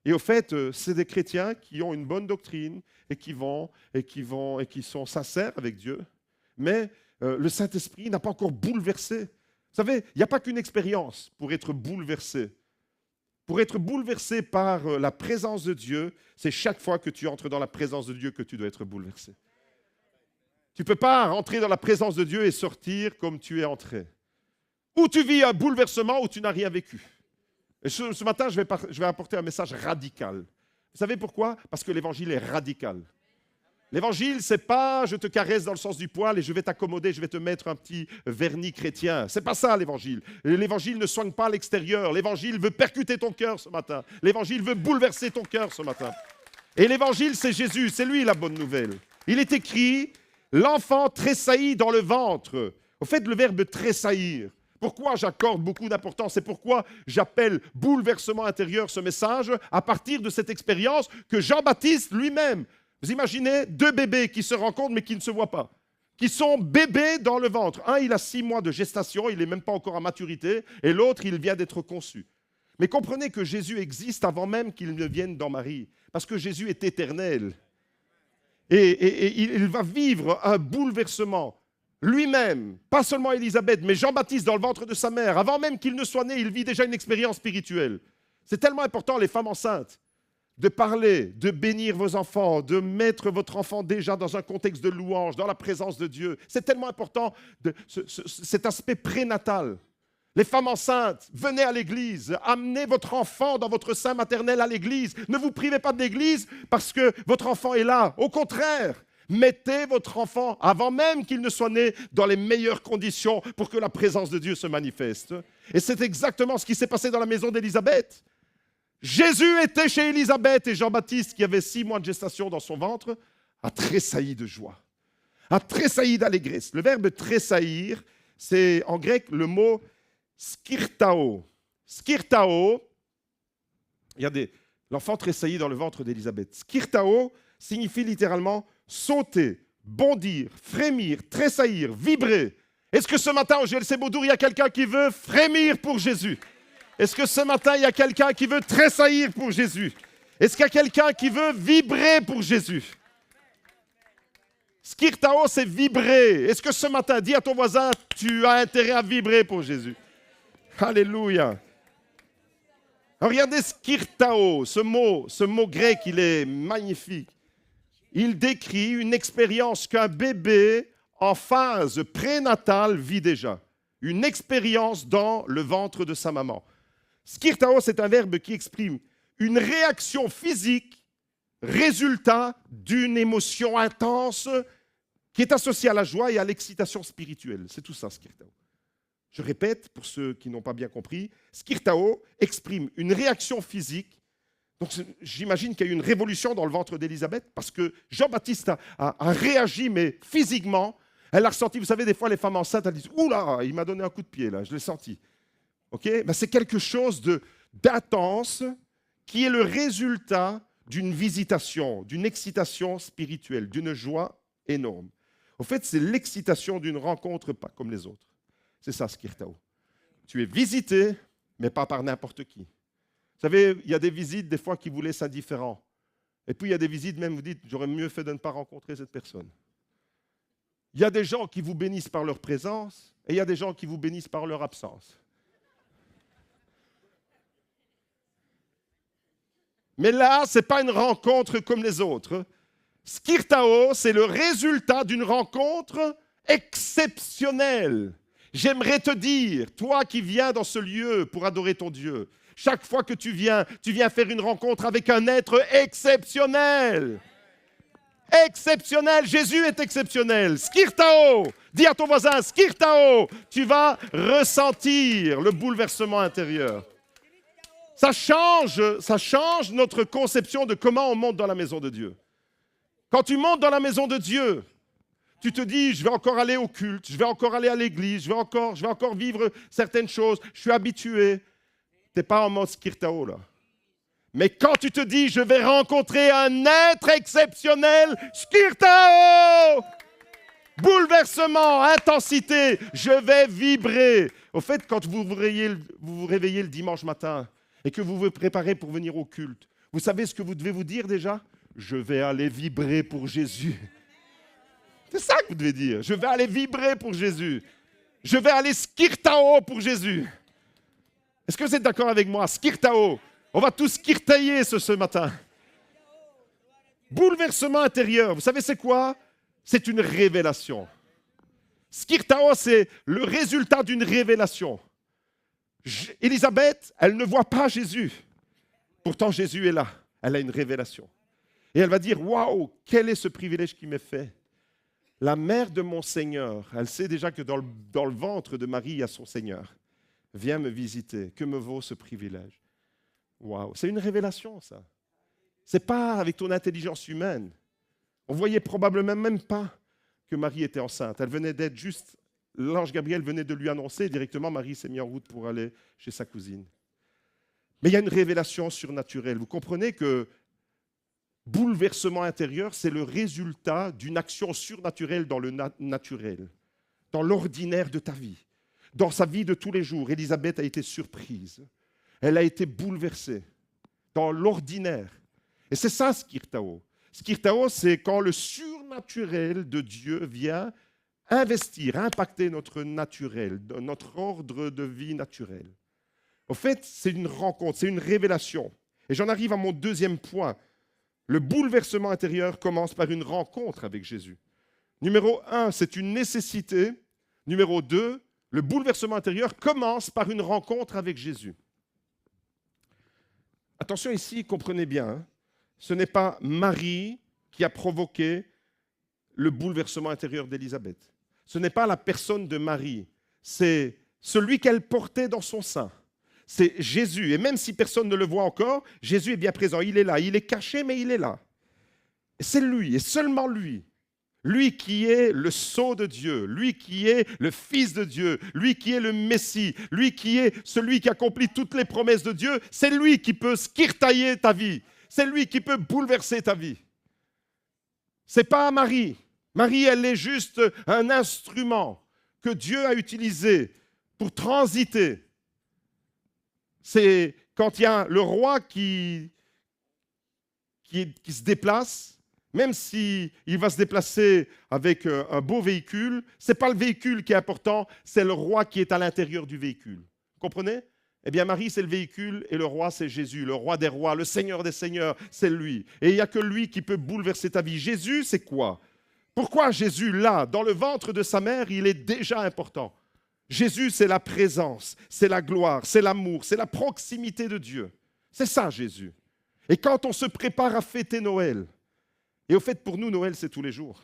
Et au fait, c'est des chrétiens qui ont une bonne doctrine et qui sont sincères avec Dieu. Mais le Saint-Esprit n'a pas encore bouleversé. Vous savez, il n'y a pas qu'une expérience pour être bouleversé. Pour être bouleversé par la présence de Dieu, c'est chaque fois que tu entres dans la présence de Dieu que tu dois être bouleversé. Tu ne peux pas rentrer dans la présence de Dieu et sortir comme tu es entré. Ou tu vis un bouleversement ou tu n'as rien vécu. Et ce matin, je vais apporter un message radical. Vous savez pourquoi? Parce que l'évangile est radical. L'évangile, ce n'est pas je te caresse dans le sens du poil et je vais t'accommoder, je vais te mettre un petit vernis chrétien. Ce n'est pas ça l'évangile. L'évangile ne soigne pas l'extérieur. L'évangile veut percuter ton cœur ce matin. L'évangile veut bouleverser ton cœur ce matin. Et l'évangile, c'est Jésus, c'est lui la bonne nouvelle. Il est écrit, l'enfant tressaillit dans le ventre. Au fait, le verbe tressaillir. Pourquoi j'accorde beaucoup d'importance? C'est pourquoi j'appelle bouleversement intérieur ce message à partir de cette expérience que Jean-Baptiste lui-même. Vous imaginez deux bébés qui se rencontrent mais qui ne se voient pas, qui sont bébés dans le ventre. Un, il a 6 mois de gestation, il n'est même pas encore à maturité, et l'autre, il vient d'être conçu. Mais comprenez que Jésus existe avant même qu'il ne vienne dans Marie, parce que Jésus est éternel. Et il va vivre un bouleversement lui-même, pas seulement Élisabeth, mais Jean-Baptiste dans le ventre de sa mère. Avant même qu'il ne soit né, il vit déjà une expérience spirituelle. C'est tellement important, les femmes enceintes, de parler, de bénir vos enfants, de mettre votre enfant déjà dans un contexte de louange, dans la présence de Dieu. C'est tellement important, cet aspect prénatal. Les femmes enceintes, venez à l'église, amenez votre enfant dans votre sein maternel à l'église. Ne vous privez pas de l'église parce que votre enfant est là. Au contraire, mettez votre enfant, avant même qu'il ne soit né, dans les meilleures conditions pour que la présence de Dieu se manifeste. Et c'est exactement ce qui s'est passé dans la maison d'Élisabeth. Jésus était chez Élisabeth et Jean-Baptiste, qui avait 6 mois de gestation dans son ventre, a tressailli de joie, a tressailli d'allégresse. Le verbe tressaillir, c'est en grec le mot skirtao. Skirtao, l'enfant tressaillit dans le ventre d'Élisabeth. Skirtao signifie littéralement sauter, bondir, frémir, tressaillir, vibrer. Est-ce que ce matin au GLC Beaudour, il y a quelqu'un qui veut frémir pour Jésus? Est-ce que ce matin, il y a quelqu'un qui veut tressaillir pour Jésus? Est-ce qu'il y a quelqu'un qui veut vibrer pour Jésus? Skirtao, c'est vibrer. Est-ce que ce matin, dis à ton voisin, tu as intérêt à vibrer pour Jésus? Alléluia. Alors, regardez skirtao, ce mot grec, il est magnifique. Il décrit une expérience qu'un bébé en phase prénatale vit déjà. Une expérience dans le ventre de sa maman. Skirtao, c'est un verbe qui exprime une réaction physique, résultat d'une émotion intense qui est associée à la joie et à l'excitation spirituelle. C'est tout ça, skirtao. Je répète, pour ceux qui n'ont pas bien compris, skirtao exprime une réaction physique. Donc j'imagine qu'il y a eu une révolution dans le ventre d'Élisabeth parce que Jean-Baptiste a réagi, mais physiquement. Elle l'a ressenti. Vous savez, des fois, les femmes enceintes, elles disent « Oula, il m'a donné un coup de pied, là, je l'ai senti. » Ben, c'est quelque chose d'intense qui est le résultat d'une visitation, d'une excitation spirituelle, d'une joie énorme. En fait, c'est l'excitation d'une rencontre pas comme les autres. C'est ça, skirtao. Tu es visité, mais pas par n'importe qui. Vous savez, il y a des visites, des fois, qui vous laissent indifférents. Et puis, il y a des visites, même, vous dites, j'aurais mieux fait de ne pas rencontrer cette personne. Il y a des gens qui vous bénissent par leur présence, et il y a des gens qui vous bénissent par leur absence. Mais là, ce n'est pas une rencontre comme les autres. Skirtao, c'est le résultat d'une rencontre exceptionnelle. J'aimerais te dire, toi qui viens dans ce lieu pour adorer ton Dieu, chaque fois que tu viens faire une rencontre avec un être exceptionnel. Exceptionnel, Jésus est exceptionnel. Skirtao, dis à ton voisin, skirtao, tu vas ressentir le bouleversement intérieur. Ça change notre conception de comment on monte dans la maison de Dieu. Quand tu montes dans la maison de Dieu, tu te dis, je vais encore aller au culte, je vais encore aller à l'église, je vais encore vivre certaines choses, je suis habitué. Tu n'es pas en mode skirtao là. Mais quand tu te dis, je vais rencontrer un être exceptionnel, skirtao, bouleversement, intensité, je vais vibrer. Au fait, quand vous vous réveillez le dimanche matin et que vous vous préparez pour venir au culte, vous savez ce que vous devez vous dire déjà? Je vais aller vibrer pour Jésus. C'est ça que vous devez dire. Je vais aller vibrer pour Jésus. Je vais aller skirtao pour Jésus. Est-ce que vous êtes d'accord avec moi? Skirtao. On va tous skirtailler ce matin. Bouleversement intérieur. Vous savez c'est quoi? C'est une révélation. Skirtao, c'est le résultat d'une révélation. Élisabeth, elle ne voit pas Jésus. Pourtant, Jésus est là. Elle a une révélation. Et elle va dire, waouh, quel est ce privilège qui m'est fait? La mère de mon Seigneur, elle sait déjà que dans le ventre de Marie, il y a son Seigneur. Viens me visiter. Que me vaut ce privilège? Waouh, c'est une révélation, ça. Ce n'est pas avec ton intelligence humaine. On ne voyait probablement même pas que Marie était enceinte. Elle venait d'être juste, l'ange Gabriel venait de lui annoncer, directement Marie s'est mise en route pour aller chez sa cousine. Mais il y a une révélation surnaturelle. Vous comprenez que bouleversement intérieur, c'est le résultat d'une action surnaturelle dans le naturel, dans l'ordinaire de ta vie, dans sa vie de tous les jours. Élisabeth a été surprise. Elle a été bouleversée dans l'ordinaire. Et c'est ça, Skirtao. Skirtao, c'est quand le surnaturel de Dieu vient investir, impacter notre naturel, notre ordre de vie naturel. Au fait, c'est une rencontre, c'est une révélation. Et j'en arrive à mon deuxième point. Le bouleversement intérieur commence par une rencontre avec Jésus. Numéro 1, c'est une nécessité. Numéro 2, le bouleversement intérieur commence par une rencontre avec Jésus. Attention ici, comprenez bien, hein, ce n'est pas Marie qui a provoqué le bouleversement intérieur d'Élisabeth. Ce n'est pas la personne de Marie, c'est celui qu'elle portait dans son sein. C'est Jésus. Et même si personne ne le voit encore, Jésus est bien présent. Il est là. Il est caché, mais il est là. Et c'est lui, et seulement lui. Lui qui est le sceau de Dieu, lui qui est le Fils de Dieu, lui qui est le Messie, lui qui est celui qui accomplit toutes les promesses de Dieu, c'est lui qui peut skirtailler ta vie. C'est lui qui peut bouleverser ta vie. Ce n'est pas Marie. Marie, elle est juste un instrument que Dieu a utilisé pour transiter. C'est quand il y a le roi qui se déplace, même s'il va se déplacer avec un beau véhicule, ce n'est pas le véhicule qui est important, c'est le roi qui est à l'intérieur du véhicule. Vous comprenez? Eh bien, Marie, c'est le véhicule et le roi, c'est Jésus, le roi des rois, le Seigneur des seigneurs, c'est lui. Et il n'y a que lui qui peut bouleverser ta vie. Jésus, c'est quoi? Pourquoi Jésus, là, dans le ventre de sa mère, il est déjà important? Jésus, c'est la présence, c'est la gloire, c'est l'amour, c'est la proximité de Dieu. C'est ça, Jésus. Et quand on se prépare à fêter Noël, et au fait, pour nous, Noël, c'est tous les jours.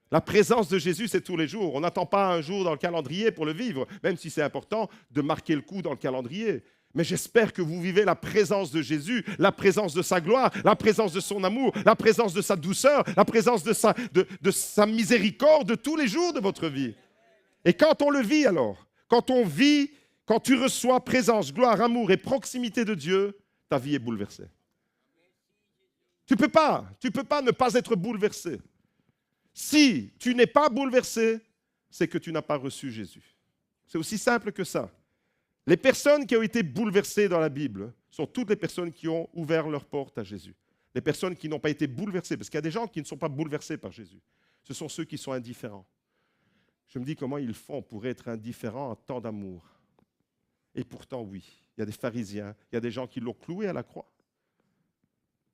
La présence de Jésus, c'est tous les jours. On n'attend pas un jour dans le calendrier pour le vivre, même si c'est important de marquer le coup dans le calendrier. Mais j'espère que vous vivez la présence de Jésus, la présence de sa gloire, la présence de son amour, la présence de sa douceur, la présence de sa miséricorde tous les jours de votre vie. Et quand on le vit alors, quand on vit, quand tu reçois présence, gloire, amour et proximité de Dieu, ta vie est bouleversée. Tu ne peux pas ne pas être bouleversé. Si tu n'es pas bouleversé, c'est que tu n'as pas reçu Jésus. C'est aussi simple que ça. Les personnes qui ont été bouleversées dans la Bible sont toutes les personnes qui ont ouvert leur porte à Jésus. Les personnes qui n'ont pas été bouleversées, parce qu'il y a des gens qui ne sont pas bouleversés par Jésus. Ce sont ceux qui sont indifférents. Je me dis comment ils font pour être indifférents à tant d'amour. Et pourtant, oui, il y a des pharisiens, il y a des gens qui l'ont cloué à la croix,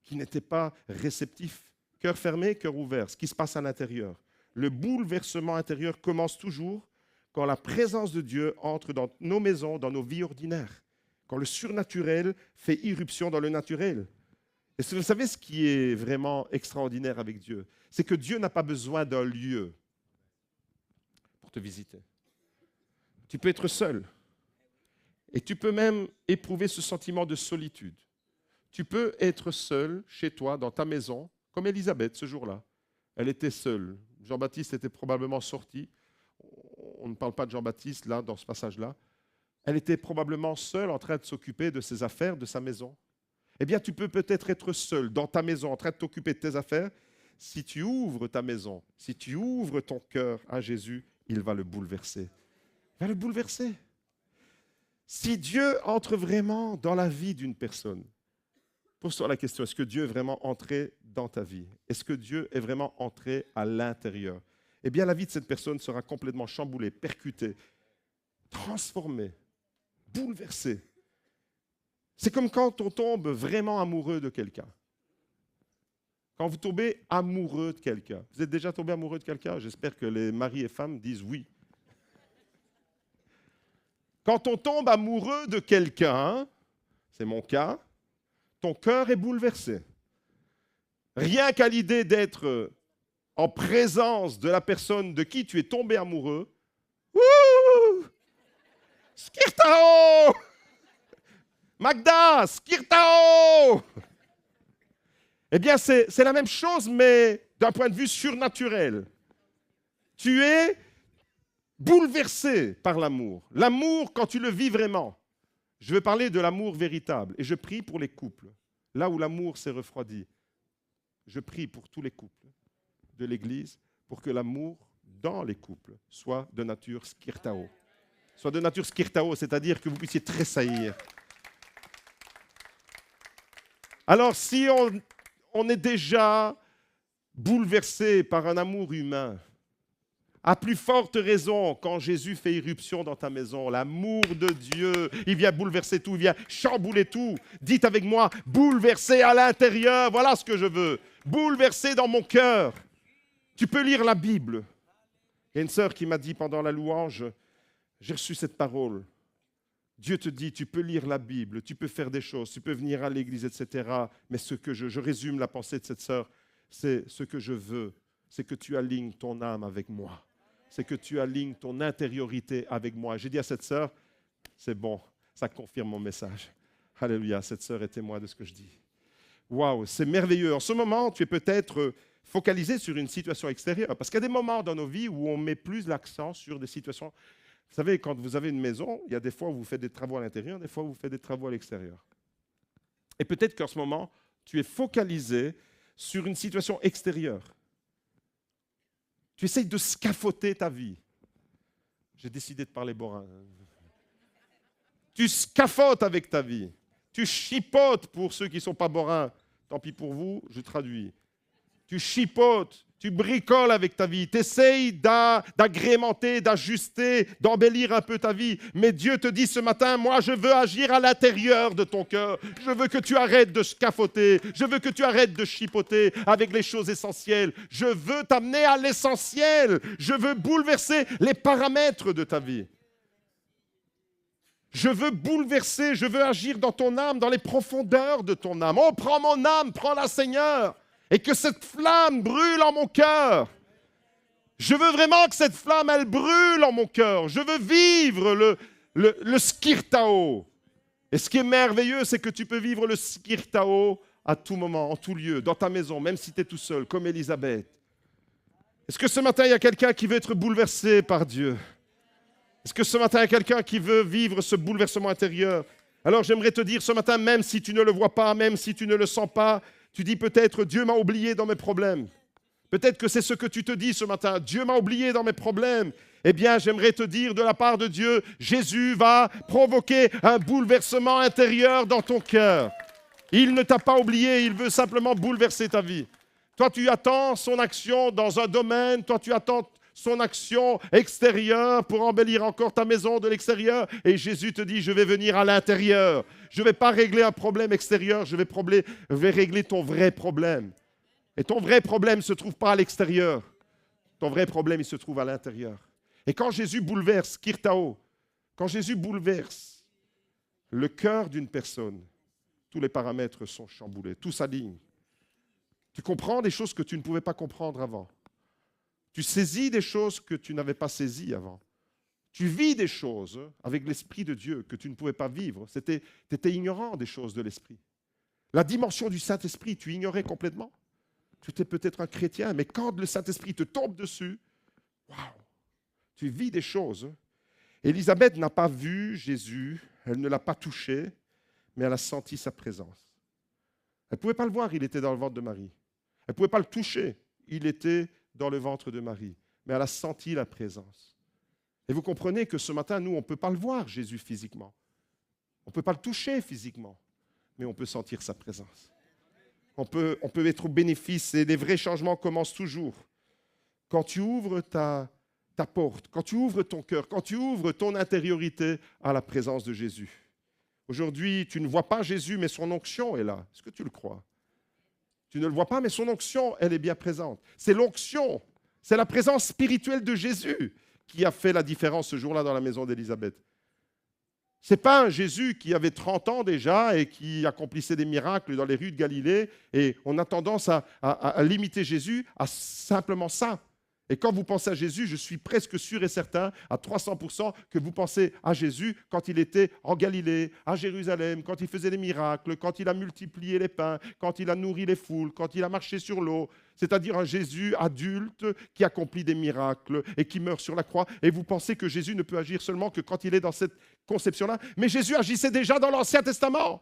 qui n'étaient pas réceptifs, cœur fermé, cœur ouvert, ce qui se passe à l'intérieur. Le bouleversement intérieur commence toujours quand la présence de Dieu entre dans nos maisons, dans nos vies ordinaires, quand le surnaturel fait irruption dans le naturel. Et vous savez ce qui est vraiment extraordinaire avec Dieu? C'est que Dieu n'a pas besoin d'un lieu pour te visiter. Tu peux être seul. Et tu peux même éprouver ce sentiment de solitude. Tu peux être seul chez toi, dans ta maison, comme Élisabeth ce jour-là. Elle était seule. Jean-Baptiste était probablement sorti. On ne parle pas de Jean-Baptiste là, dans ce passage-là. Elle était probablement seule en train de s'occuper de ses affaires, de sa maison. Eh bien, tu peux peut-être être seul dans ta maison, en train de t'occuper de tes affaires. Si tu ouvres ta maison, si tu ouvres ton cœur à Jésus, il va le bouleverser. Il va le bouleverser. Si Dieu entre vraiment dans la vie d'une personne, pose-toi la question, est-ce que Dieu est vraiment entré dans ta vie? Est-ce que Dieu est vraiment entré à l'intérieur? Eh bien, la vie de cette personne sera complètement chamboulée, percutée, transformée, bouleversée. C'est comme quand on tombe vraiment amoureux de quelqu'un. Quand vous tombez amoureux de quelqu'un. Vous êtes déjà tombé amoureux de quelqu'un? J'espère que les maris et femmes disent oui. Quand on tombe amoureux de quelqu'un, c'est mon cas, ton cœur est bouleversé. Rien qu'à l'idée d'être en présence de la personne de qui tu es tombé amoureux, wouh! Skirtao! Magda, Skirtao! Eh bien, c'est la même chose, mais d'un point de vue surnaturel. Tu es bouleversé par l'amour. L'amour, quand tu le vis vraiment. Je veux parler de l'amour véritable. Et je prie pour les couples. Là où l'amour s'est refroidi. Je prie pour tous les couples de l'Église pour que l'amour dans les couples soit de nature skirtao. Soit de nature skirtao, c'est-à-dire que vous puissiez tressaillir. Alors, si on est déjà bouleversé par un amour humain, à plus forte raison, quand Jésus fait irruption dans ta maison, l'amour de Dieu, il vient bouleverser tout, il vient chambouler tout. Dites avec moi, bouleverser à l'intérieur, voilà ce que je veux. Bouleverser dans mon cœur. Tu peux lire la Bible. Il y a une sœur qui m'a dit pendant la louange, j'ai reçu cette parole. Dieu te dit, tu peux lire la Bible, tu peux faire des choses, tu peux venir à l'église, etc. Mais ce que je résume la pensée de cette sœur, c'est ce que je veux, c'est que tu alignes ton âme avec moi. C'est que tu alignes ton intériorité avec moi. J'ai dit à cette sœur, c'est bon, ça confirme mon message. Alléluia, cette sœur est témoin de ce que je dis. Waouh, c'est merveilleux. En ce moment, tu es peut-être focalisé sur une situation extérieure. Parce qu'il y a des moments dans nos vies où on met plus l'accent sur des situations. Vous savez, quand vous avez une maison, il y a des fois où vous faites des travaux à l'intérieur, des fois où vous faites des travaux à l'extérieur. Et peut-être qu'en ce moment, tu es focalisé sur une situation extérieure. Tu essayes de scaffoter ta vie. J'ai décidé de parler borin. Tu scaffotes avec ta vie. Tu chipotes pour ceux qui ne sont pas borins. Tant pis pour vous, je traduis. Tu chipotes, tu bricoles avec ta vie. Tu essayes d'agrémenter, d'ajuster, d'embellir un peu ta vie. Mais Dieu te dit ce matin, moi je veux agir à l'intérieur de ton cœur. Je veux que tu arrêtes de scaffoter. Je veux que tu arrêtes de chipoter avec les choses essentielles. Je veux t'amener à l'essentiel. Je veux bouleverser les paramètres de ta vie. Je veux bouleverser, je veux agir dans ton âme, dans les profondeurs de ton âme. Oh, prends mon âme, prends-la, Seigneur, et que cette flamme brûle en mon cœur. Je veux vraiment que cette flamme, elle brûle en mon cœur. Je veux vivre le skirtao. Et ce qui est merveilleux, c'est que tu peux vivre le skirtao à tout moment, en tout lieu, dans ta maison, même si tu es tout seul, comme Élisabeth. Est-ce que ce matin, il y a quelqu'un qui veut être bouleversé par Dieu? Est-ce que ce matin, il y a quelqu'un qui veut vivre ce bouleversement intérieur? Alors j'aimerais te dire ce matin, même si tu ne le vois pas, même si tu ne le sens pas, tu dis peut-être Dieu m'a oublié dans mes problèmes. Peut-être que c'est ce que tu te dis ce matin, Dieu m'a oublié dans mes problèmes. Eh bien, j'aimerais te dire de la part de Dieu, Jésus va provoquer un bouleversement intérieur dans ton cœur. Il ne t'a pas oublié, il veut simplement bouleverser ta vie. Toi, tu attends son action dans un domaine, toi, tu attends son action extérieure pour embellir encore ta maison de l'extérieur. Et Jésus te dit, je vais venir à l'intérieur. Je ne vais pas régler un problème extérieur, je vais régler ton vrai problème. Et ton vrai problème ne se trouve pas à l'extérieur. Ton vrai problème, il se trouve à l'intérieur. Et quand Jésus bouleverse, kirtao, quand Jésus bouleverse le cœur d'une personne, tous les paramètres sont chamboulés, tout s'aligne. Tu comprends des choses que tu ne pouvais pas comprendre avant. Tu saisis des choses que tu n'avais pas saisies avant. Tu vis des choses avec l'Esprit de Dieu que tu ne pouvais pas vivre. Tu étais ignorant des choses de l'Esprit. La dimension du Saint-Esprit, tu ignorais complètement. Tu étais peut-être un chrétien, mais quand le Saint-Esprit te tombe dessus, waouh, tu vis des choses. Élisabeth n'a pas vu Jésus, elle ne l'a pas touché, mais elle a senti sa présence. Elle ne pouvait pas le voir, il était dans le ventre de Marie. Elle ne pouvait pas le toucher, il était dans le ventre de Marie. Mais elle a senti la présence. Et vous comprenez que ce matin, nous, on ne peut pas le voir, Jésus, physiquement. On ne peut pas le toucher physiquement, mais on peut sentir sa présence. On peut être au bénéfice et les vrais changements commencent toujours. Quand tu ouvres ta porte, quand tu ouvres ton cœur, quand tu ouvres ton intériorité à la présence de Jésus. Aujourd'hui, tu ne vois pas Jésus, mais son onction est là. Est-ce que tu le crois? Tu ne le vois pas, mais son onction, elle est bien présente. C'est l'onction, c'est la présence spirituelle de Jésus qui a fait la différence ce jour-là dans la maison d'Élisabeth. Ce n'est pas un Jésus qui avait 30 ans déjà et qui accomplissait des miracles dans les rues de Galilée. Et on a tendance à limiter Jésus à simplement ça. Et quand vous pensez à Jésus, je suis presque sûr et certain, à 300%, que vous pensez à Jésus quand il était en Galilée, à Jérusalem, quand il faisait des miracles, quand il a multiplié les pains, quand il a nourri les foules, quand il a marché sur l'eau. C'est-à-dire un Jésus adulte qui accomplit des miracles et qui meurt sur la croix. Et vous pensez que Jésus ne peut agir seulement que quand il est dans cette conception-là. Mais Jésus agissait déjà dans l'Ancien Testament.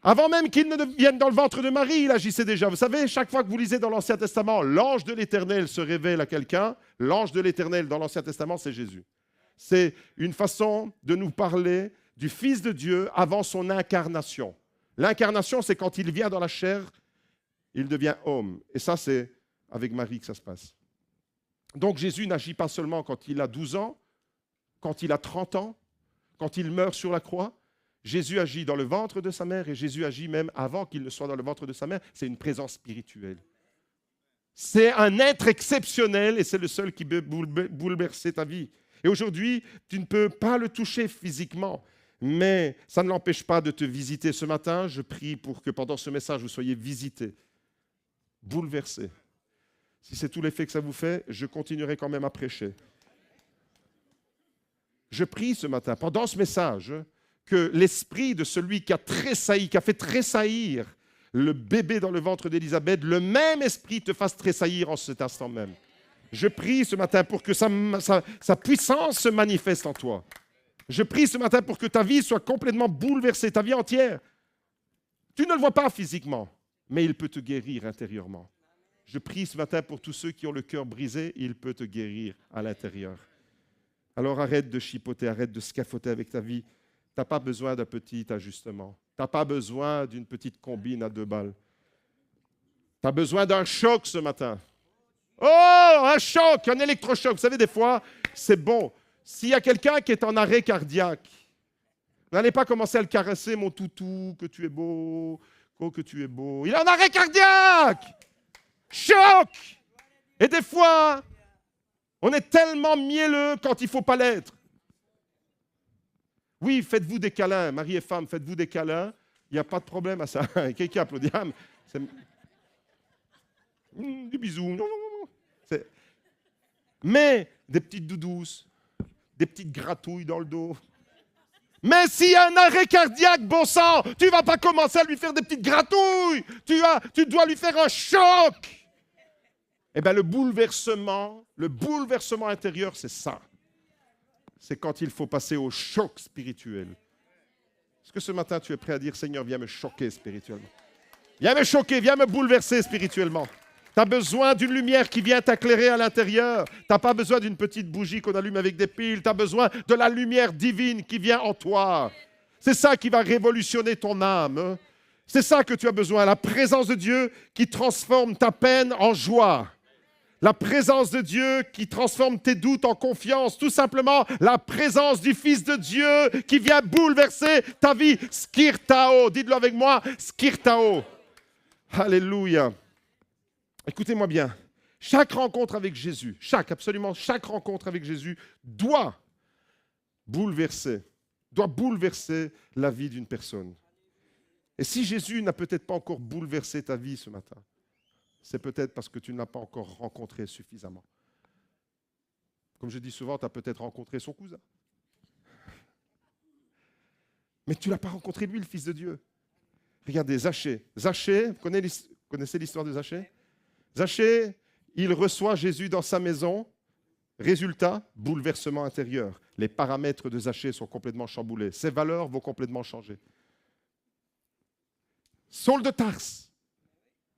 Avant même qu'il ne vienne dans le ventre de Marie, il agissait déjà. Vous savez, chaque fois que vous lisez dans l'Ancien Testament, l'ange de l'Éternel se révèle à quelqu'un. L'ange de l'Éternel dans l'Ancien Testament, c'est Jésus. C'est une façon de nous parler du Fils de Dieu avant son incarnation. L'incarnation, c'est quand il vient dans la chair, il devient homme. Et ça, c'est avec Marie que ça se passe. Donc Jésus n'agit pas seulement quand il a 12 ans, quand il a 30 ans, quand il meurt sur la croix. Jésus agit dans le ventre de sa mère et Jésus agit même avant qu'il ne soit dans le ventre de sa mère. C'est une présence spirituelle. C'est un être exceptionnel et c'est le seul qui peut bouleverser ta vie. Et aujourd'hui, tu ne peux pas le toucher physiquement, mais ça ne l'empêche pas de te visiter. Ce matin, je prie pour que pendant ce message, vous soyez visités, bouleversés. Si c'est tout l'effet que ça vous fait, je continuerai quand même à prêcher. Je prie ce matin, pendant ce message, que l'esprit de celui qui a tressailli, qui a fait tressaillir le bébé dans le ventre d'Élisabeth, le même esprit te fasse tressaillir en cet instant même. Je prie ce matin pour que sa puissance se manifeste en toi. Je prie ce matin pour que ta vie soit complètement bouleversée, ta vie entière. Tu ne le vois pas physiquement, mais il peut te guérir intérieurement. Je prie ce matin pour tous ceux qui ont le cœur brisé, il peut te guérir à l'intérieur. Alors arrête de chipoter, arrête de scafoter avec ta vie. Tu n'as pas besoin d'un petit ajustement. Tu n'as pas besoin d'une petite combine à 2 balles. Tu as besoin d'un choc ce matin. Oh, un choc, un électrochoc. Vous savez, des fois, c'est bon. S'il y a quelqu'un qui est en arrêt cardiaque, n'allez pas commencer à le caresser, mon toutou, que tu es beau, oh, que tu es beau. Il est en arrêt cardiaque. Choc. Et des fois, on est tellement mielleux quand il ne faut pas l'être. Oui, faites-vous des câlins, mari et femme, faites-vous des câlins. Il n'y a pas de problème à ça. Quelqu'un applaudit. Des bisous. Mais des petites doudous, des petites gratouilles dans le dos. Mais s'il y a un arrêt cardiaque, bon sang, tu ne vas pas commencer à lui faire des petites gratouilles. Tu dois lui faire un choc. Eh bien, le bouleversement intérieur, c'est ça. C'est quand il faut passer au choc spirituel. Est-ce que ce matin, tu es prêt à dire, Seigneur, viens me choquer spirituellement? Viens me choquer, viens me bouleverser spirituellement. Tu as besoin d'une lumière qui vient t'éclairer à l'intérieur. Tu n'as pas besoin d'une petite bougie qu'on allume avec des piles. Tu as besoin de la lumière divine qui vient en toi. C'est ça qui va révolutionner ton âme. C'est ça que tu as besoin, la présence de Dieu qui transforme ta peine en joie. La présence de Dieu qui transforme tes doutes en confiance. Tout simplement, la présence du Fils de Dieu qui vient bouleverser ta vie. Skirtao. Dites-le avec moi. Skirtao. Alléluia. Écoutez-moi bien. Chaque rencontre avec Jésus, absolument chaque rencontre avec Jésus doit bouleverser la vie d'une personne. Et si Jésus n'a peut-être pas encore bouleversé ta vie ce matin, c'est peut-être parce que tu ne l'as pas encore rencontré suffisamment. Comme je dis souvent, tu as peut-être rencontré son cousin. Mais tu ne l'as pas rencontré lui, le Fils de Dieu. Regardez, Zachée. Zachée, vous connaissez l'histoire de Zachée? Zachée, il reçoit Jésus dans sa maison. Résultat, bouleversement intérieur. Les paramètres de Zachée sont complètement chamboulés. Ses valeurs vont complètement changer. Saul de Tarse.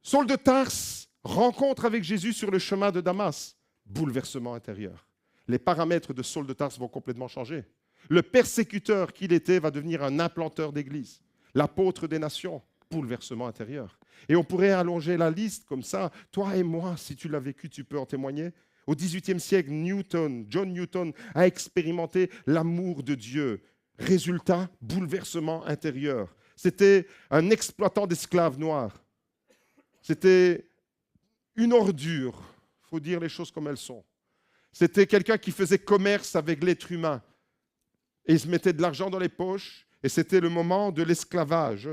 Saul de Tarse rencontre avec Jésus sur le chemin de Damas. Bouleversement intérieur. Les paramètres de Saul de Tarse vont complètement changer. Le persécuteur qu'il était va devenir un implanteur d'église. L'apôtre des nations, bouleversement intérieur. Et on pourrait allonger la liste comme ça. Toi et moi, si tu l'as vécu, tu peux en témoigner. Au XVIIIe siècle, John Newton a expérimenté l'amour de Dieu. Résultat, bouleversement intérieur. C'était un exploitant d'esclaves noirs. C'était une ordure. Il faut dire les choses comme elles sont. C'était quelqu'un qui faisait commerce avec l'être humain. Et il se mettait de l'argent dans les poches. Et c'était le moment de l'esclavage.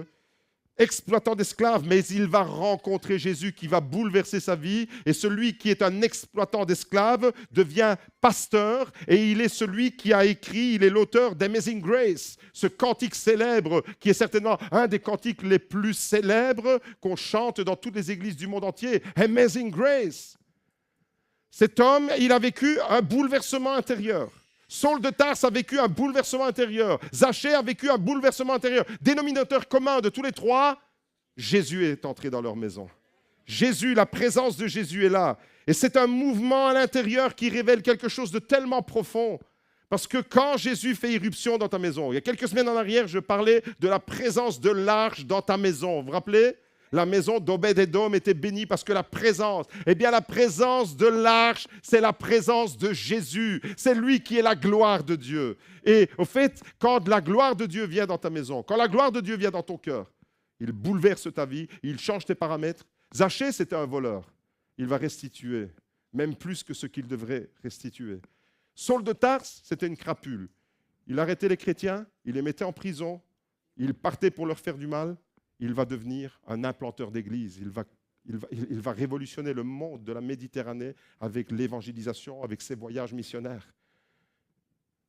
Exploitant d'esclaves, mais il va rencontrer Jésus qui va bouleverser sa vie. Et celui qui est un exploitant d'esclaves devient pasteur. Et il est celui qui a écrit, il est l'auteur d'Amazing Grace, ce cantique célèbre qui est certainement un des cantiques les plus célèbres qu'on chante dans toutes les églises du monde entier. Amazing Grace. Cet homme, il a vécu un bouleversement intérieur. Saul de Tarse a vécu un bouleversement intérieur. Zachée a vécu un bouleversement intérieur. Dénominateur commun de tous les trois, Jésus est entré dans leur maison. Jésus, la présence de Jésus est là. Et c'est un mouvement à l'intérieur qui révèle quelque chose de tellement profond. Parce que quand Jésus fait irruption dans ta maison, il y a quelques semaines en arrière, je parlais de la présence de l'arche dans ta maison. Vous vous rappelez ? La maison d'Obed-Édom était bénie parce que la présence de l'arche, c'est la présence de Jésus. C'est lui qui est la gloire de Dieu. Et au fait, quand la gloire de Dieu vient dans ta maison, quand la gloire de Dieu vient dans ton cœur, il bouleverse ta vie, il change tes paramètres. Zachée, c'était un voleur. Il va restituer, même plus que ce qu'il devrait restituer. Saul de Tarse, c'était une crapule. Il arrêtait les chrétiens, il les mettait en prison, il partait pour leur faire du mal. Il va devenir un implanteur d'église. Il va révolutionner le monde de la Méditerranée avec l'évangélisation, avec ses voyages missionnaires.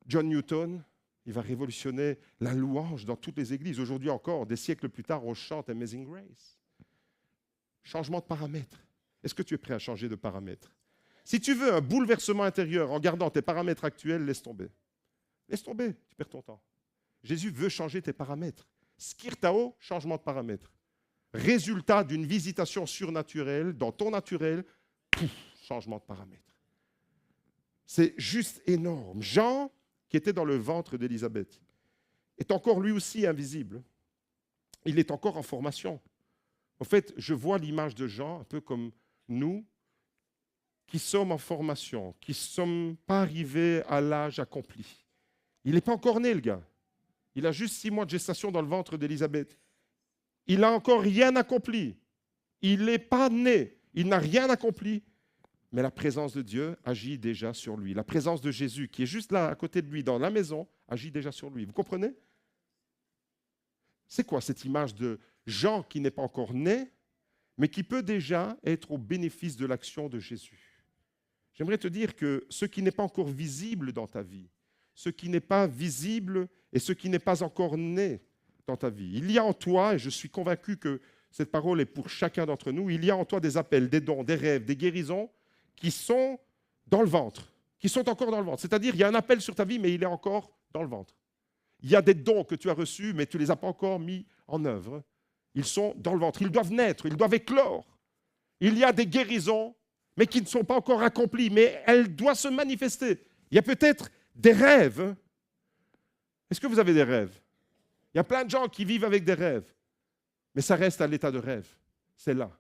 John Newton, il va révolutionner la louange dans toutes les églises. Aujourd'hui encore, des siècles plus tard, on chante Amazing Grace. Changement de paramètres. Est-ce que tu es prêt à changer de paramètres? Si tu veux un bouleversement intérieur en gardant tes paramètres actuels, laisse tomber. Laisse tomber, tu perds ton temps. Jésus veut changer tes paramètres. Skirtao, changement de paramètres. Résultat d'une visitation surnaturelle, dans ton naturel, changement de paramètres. C'est juste énorme. Jean, qui était dans le ventre d'Élisabeth, est encore lui aussi invisible. Il est encore en formation. En fait, je vois l'image de Jean, un peu comme nous, qui sommes en formation, qui ne sommes pas arrivés à l'âge accompli. Il n'est pas encore né, le gars. Il a juste 6 mois de gestation dans le ventre d'Élisabeth. Il n'a encore rien accompli. Il n'est pas né. Il n'a rien accompli. Mais la présence de Dieu agit déjà sur lui. La présence de Jésus, qui est juste là, à côté de lui, dans la maison, agit déjà sur lui. Vous comprenez? C'est quoi cette image de Jean qui n'est pas encore né, mais qui peut déjà être au bénéfice de l'action de Jésus? J'aimerais te dire que ce qui n'est pas encore visible dans ta vie, ce qui n'est pas visible et ce qui n'est pas encore né dans ta vie. Il y a en toi, et je suis convaincu que cette parole est pour chacun d'entre nous, il y a en toi des appels, des dons, des rêves, des guérisons qui sont dans le ventre, qui sont encore dans le ventre. C'est-à-dire, il y a un appel sur ta vie, mais il est encore dans le ventre. Il y a des dons que tu as reçus, mais tu ne les as pas encore mis en œuvre. Ils sont dans le ventre. Ils doivent naître, ils doivent éclore. Il y a des guérisons, mais qui ne sont pas encore accomplies, mais elles doivent se manifester. Il y a peut-être des rêves. Est-ce que vous avez des rêves? Il y a plein de gens qui vivent avec des rêves, mais ça reste à l'état de rêve. C'est là.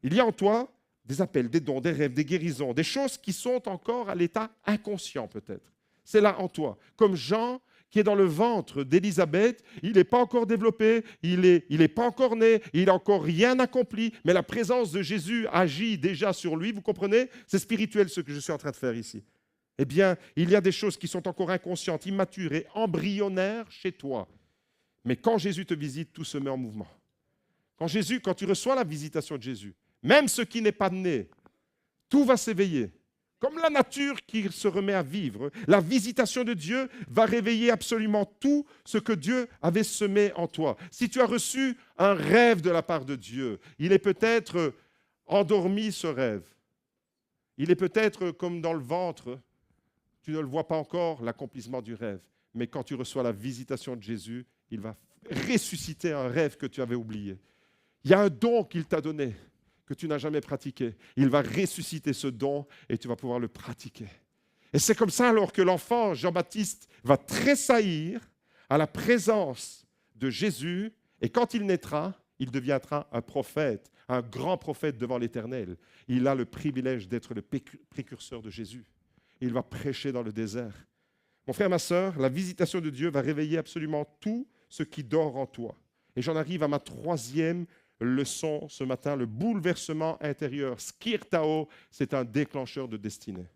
Il y a en toi des appels, des dons, des rêves, des guérisons, des choses qui sont encore à l'état inconscient peut-être. C'est là en toi. Comme Jean qui est dans le ventre d'Élisabeth, il n'est pas encore développé, il est pas encore né, il n'a encore rien accompli, mais la présence de Jésus agit déjà sur lui, vous comprenez? C'est spirituel ce que je suis en train de faire ici. Eh bien, il y a des choses qui sont encore inconscientes, immatures et embryonnaires chez toi. Mais quand Jésus te visite, tout se met en mouvement. Quand tu reçois la visitation de Jésus, même ce qui n'est pas né, tout va s'éveiller. Comme la nature qui se remet à vivre, la visitation de Dieu va réveiller absolument tout ce que Dieu avait semé en toi. Si tu as reçu un rêve de la part de Dieu, il est peut-être endormi ce rêve. Il est peut-être comme dans le ventre, tu ne le vois pas encore, l'accomplissement du rêve. Mais quand tu reçois la visitation de Jésus, il va ressusciter un rêve que tu avais oublié. Il y a un don qu'il t'a donné, que tu n'as jamais pratiqué. Il va ressusciter ce don et tu vas pouvoir le pratiquer. Et c'est comme ça alors que l'enfant Jean-Baptiste va tressaillir à la présence de Jésus et quand il naîtra, il deviendra un prophète, un grand prophète devant l'Éternel. Il a le privilège d'être le précurseur de Jésus. Il va prêcher dans le désert. Mon frère, ma sœur, la visitation de Dieu va réveiller absolument tout ce qui dort en toi. Et j'en arrive à ma troisième leçon ce matin, le bouleversement intérieur. Skirtao, c'est un déclencheur de destinée.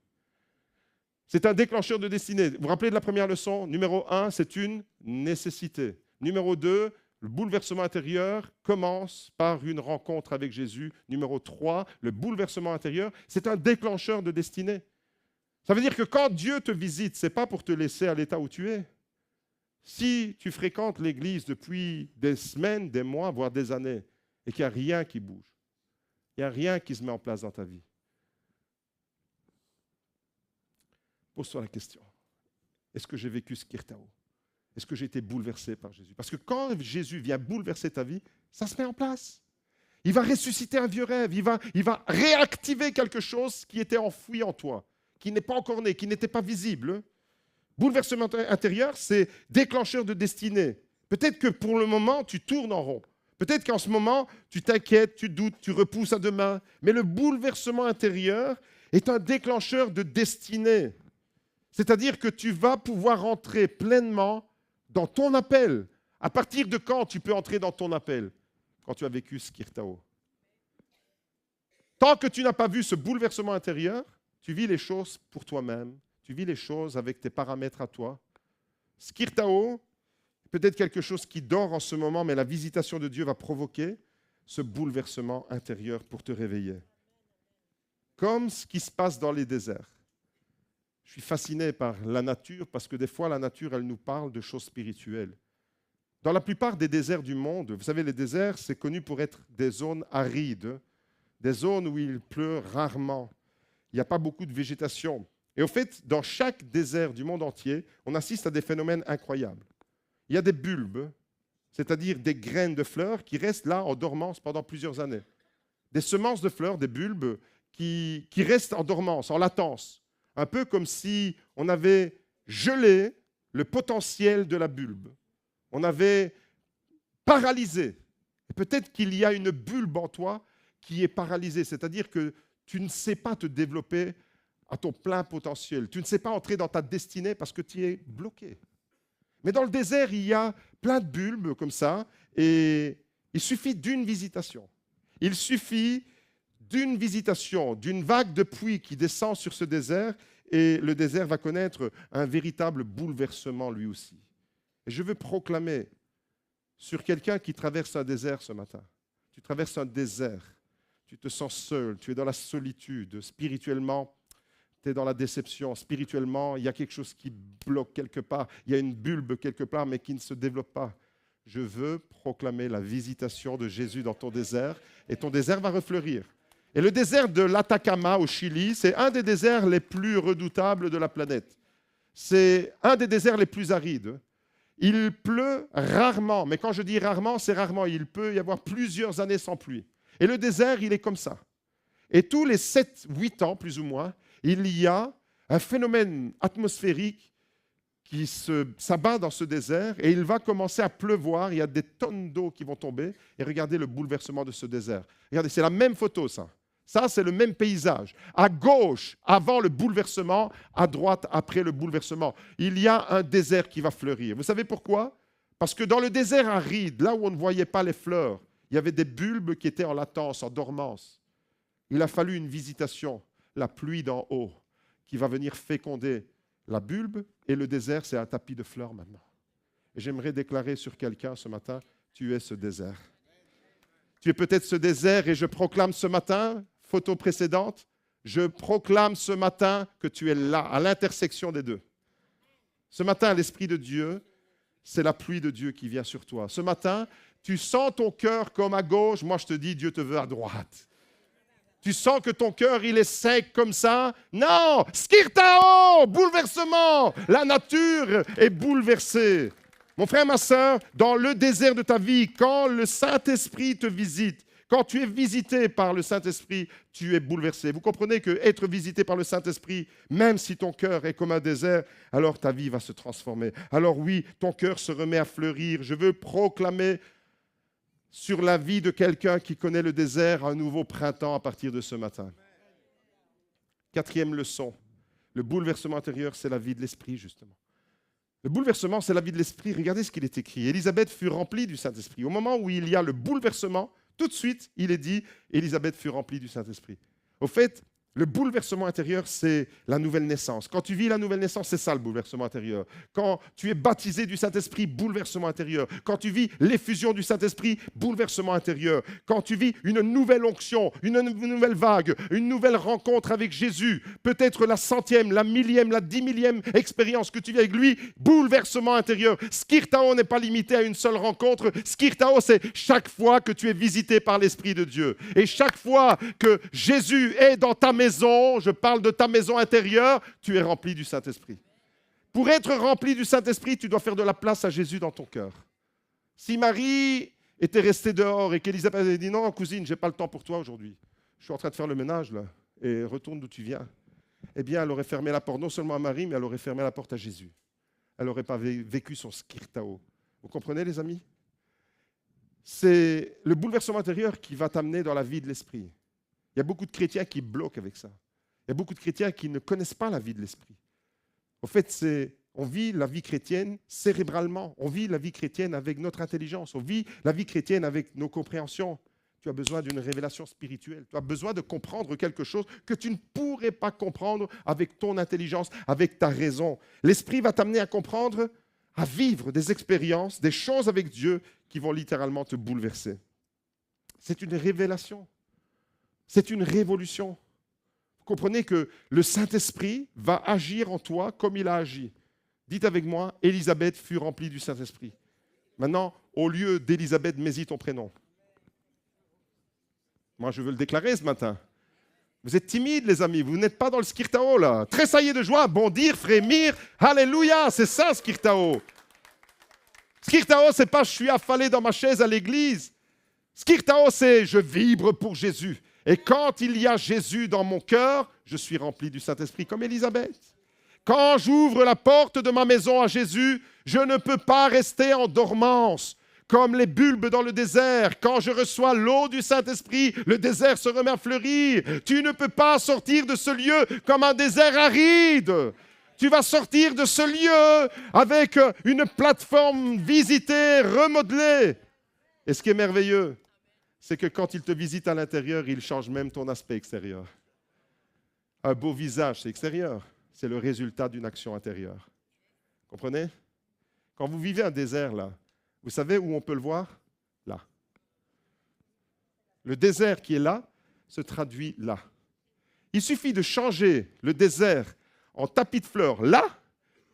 C'est un déclencheur de destinée. Vous vous rappelez de la première leçon? Numéro 1, c'est une nécessité. Numéro 2, le bouleversement intérieur commence par une rencontre avec Jésus. Numéro 3, le bouleversement intérieur, c'est un déclencheur de destinée. Ça veut dire que quand Dieu te visite, ce n'est pas pour te laisser à l'état où tu es. Si tu fréquentes l'Église depuis des semaines, des mois, voire des années, et qu'il n'y a rien qui bouge, il n'y a rien qui se met en place dans ta vie, pose-toi la question. Est-ce que j'ai vécu Skirtao? Est-ce que j'ai été bouleversé par Jésus? Parce que quand Jésus vient bouleverser ta vie, ça se met en place. Il va ressusciter un vieux rêve, il va réactiver quelque chose qui était enfoui en toi, qui n'est pas encore né, qui n'était pas visible. Bouleversement intérieur, c'est déclencheur de destinée. Peut-être que pour le moment, tu tournes en rond. Peut-être qu'en ce moment, tu t'inquiètes, tu doutes, tu repousses à demain. Mais le bouleversement intérieur est un déclencheur de destinée. C'est-à-dire que tu vas pouvoir entrer pleinement dans ton appel. À partir de quand tu peux entrer dans ton appel? Quand tu as vécu Skirtao. Tant que tu n'as pas vu ce bouleversement intérieur, tu vis les choses pour toi-même. Tu vis les choses avec tes paramètres à toi. Skirtao, peut-être quelque chose qui dort en ce moment, mais la visitation de Dieu va provoquer ce bouleversement intérieur pour te réveiller. Comme ce qui se passe dans les déserts. Je suis fasciné par la nature parce que des fois, la nature, elle nous parle de choses spirituelles. Dans la plupart des déserts du monde, vous savez, les déserts, c'est connu pour être des zones arides, des zones où il pleut rarement. Il n'y a pas beaucoup de végétation. Et au fait, dans chaque désert du monde entier, on assiste à des phénomènes incroyables. Il y a des bulbes, c'est-à-dire des graines de fleurs qui restent là en dormance pendant plusieurs années. Des semences de fleurs, des bulbes qui restent en dormance, en latence. Un peu comme si on avait gelé le potentiel de la bulbe. On avait paralysé. Et peut-être qu'il y a une bulbe en toi qui est paralysée, c'est-à-dire que tu ne sais pas te développer à ton plein potentiel. Tu ne sais pas entrer dans ta destinée parce que tu es bloqué. Mais dans le désert, il y a plein de bulbes comme ça, et il suffit d'une visitation. Il suffit d'une visitation, d'une vague de pluie qui descend sur ce désert, et le désert va connaître un véritable bouleversement lui aussi. Et je veux proclamer sur quelqu'un qui traverse un désert ce matin. Tu traverses un désert, tu te sens seul, tu es dans la solitude, spirituellement, tu es dans la déception. Spirituellement, il y a quelque chose qui bloque quelque part. Il y a une bulbe quelque part, mais qui ne se développe pas. Je veux proclamer la visitation de Jésus dans ton désert, et ton désert va refleurir. Et le désert de l'Atacama au Chili, c'est un des déserts les plus redoutables de la planète. C'est un des déserts les plus arides. Il pleut rarement, mais quand je dis rarement, c'est rarement. Il peut y avoir plusieurs années sans pluie. Et le désert, il est comme ça. Et tous les 7-8 ans, plus ou moins, il y a un phénomène atmosphérique qui s'abat dans ce désert et il va commencer à pleuvoir. Il y a des tonnes d'eau qui vont tomber. Et regardez le bouleversement de ce désert. Regardez, c'est la même photo, ça. Ça, c'est le même paysage. À gauche, avant le bouleversement, à droite, après le bouleversement. Il y a un désert qui va fleurir. Vous savez pourquoi? Parce que dans le désert aride, là où on ne voyait pas les fleurs, il y avait des bulbes qui étaient en latence, en dormance. Il a fallu une visitation, la pluie d'en haut, qui va venir féconder la bulbe, et le désert, c'est un tapis de fleurs maintenant. Et j'aimerais déclarer sur quelqu'un ce matin, tu es ce désert. Tu es peut-être ce désert et je proclame ce matin, photo précédente, je proclame ce matin que tu es là, à l'intersection des deux. Ce matin, l'Esprit de Dieu, c'est la pluie de Dieu qui vient sur toi. Ce matin, tu sens ton cœur comme à gauche, moi je te dis, Dieu te veut à droite. Tu sens que ton cœur, il est sec comme ça? Non! Skirtao! Bouleversement! La nature est bouleversée. Mon frère, ma sœur, dans le désert de ta vie, quand le Saint-Esprit te visite, quand tu es visité par le Saint-Esprit, tu es bouleversé. Vous comprenez qu'être visité par le Saint-Esprit, même si ton cœur est comme un désert, alors ta vie va se transformer. Alors oui, ton cœur se remet à fleurir. Je veux proclamer sur la vie de quelqu'un qui connaît le désert un nouveau printemps à partir de ce matin. Quatrième leçon, le bouleversement intérieur, c'est la vie de l'esprit, justement. Le bouleversement, c'est la vie de l'esprit. Regardez ce qu'il est écrit. Élisabeth fut remplie du Saint-Esprit. Au moment où il y a le bouleversement, tout de suite, il est dit, Élisabeth fut remplie du Saint-Esprit. Au fait, le bouleversement intérieur, c'est la nouvelle naissance. Quand tu vis la nouvelle naissance, c'est ça le bouleversement intérieur. Quand tu es baptisé du Saint-Esprit, bouleversement intérieur. Quand tu vis l'effusion du Saint-Esprit, bouleversement intérieur. Quand tu vis une nouvelle onction, une nouvelle vague, une nouvelle rencontre avec Jésus, peut-être la 100e, la 1000e, la 10 000e expérience que tu vis avec lui, bouleversement intérieur. Skirtao n'est pas limité à une seule rencontre. Skirtao, c'est chaque fois que tu es visité par l'Esprit de Dieu. Et chaque fois que Jésus est dans ta maison, je parle de ta maison intérieure, tu es rempli du Saint-Esprit. Pour être rempli du Saint-Esprit, tu dois faire de la place à Jésus dans ton cœur. Si Marie était restée dehors et qu'Élisabeth avait dit « Non, cousine, je n'ai pas le temps pour toi aujourd'hui. Je suis en train de faire le ménage, là, et retourne d'où tu viens. » Eh bien, elle aurait fermé la porte non seulement à Marie, mais elle aurait fermé la porte à Jésus. Elle n'aurait pas vécu son skirtao. Vous comprenez, les amis? C'est le bouleversement intérieur qui va t'amener dans la vie de l'esprit. Il y a beaucoup de chrétiens qui bloquent avec ça. Il y a beaucoup de chrétiens qui ne connaissent pas la vie de l'esprit. En fait, on vit la vie chrétienne cérébralement. On vit la vie chrétienne avec notre intelligence. On vit la vie chrétienne avec nos compréhensions. Tu as besoin d'une révélation spirituelle. Tu as besoin de comprendre quelque chose que tu ne pourrais pas comprendre avec ton intelligence, avec ta raison. L'esprit va t'amener à comprendre, à vivre des expériences, des choses avec Dieu qui vont littéralement te bouleverser. C'est une révélation. C'est une révolution. Vous comprenez que le Saint-Esprit va agir en toi comme il a agi. Dites avec moi, Élisabeth fut remplie du Saint-Esprit. Maintenant, au lieu d'Élisabeth, mets-y ton prénom. Moi, je veux le déclarer ce matin. Vous êtes timides, les amis. Vous n'êtes pas dans le skirtao, là. Tressaillez de joie, bondir, frémir. Alléluia, c'est ça, skirtao. Skirtao, c'est pas je suis affalé dans ma chaise à l'église. Skirtao, c'est je vibre pour Jésus. Et quand il y a Jésus dans mon cœur, je suis rempli du Saint-Esprit comme Élisabeth. Quand j'ouvre la porte de ma maison à Jésus, je ne peux pas rester en dormance, comme les bulbes dans le désert. Quand je reçois l'eau du Saint-Esprit, le désert se remet à fleurir. Tu ne peux pas sortir de ce lieu comme un désert aride. Tu vas sortir de ce lieu avec une plateforme visitée, remodelée. Et ce qui est merveilleux, c'est que quand il te visite à l'intérieur, il change même ton aspect extérieur. Un beau visage, c'est extérieur. C'est le résultat d'une action intérieure. Comprenez? Quand vous vivez un désert, là, vous savez où on peut le voir? Là. Le désert qui est là se traduit là. Il suffit de changer le désert en tapis de fleurs. Là,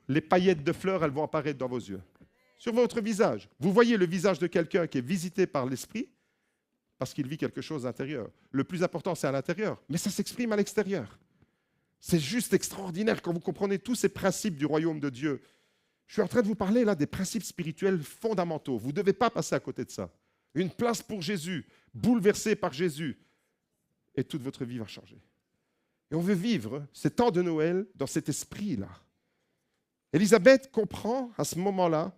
les paillettes de fleurs, elles vont apparaître dans vos yeux. Sur votre visage. Vous voyez le visage de quelqu'un qui est visité par l'esprit, parce qu'il vit quelque chose d'intérieur. Le plus important, c'est à l'intérieur, mais ça s'exprime à l'extérieur. C'est juste extraordinaire quand vous comprenez tous ces principes du royaume de Dieu. Je suis en train de vous parler là des principes spirituels fondamentaux. Vous ne devez pas passer à côté de ça. Une place pour Jésus, bouleversée par Jésus, et toute votre vie va changer. Et on veut vivre ces temps de Noël dans cet esprit-là. Élisabeth comprend à ce moment-là,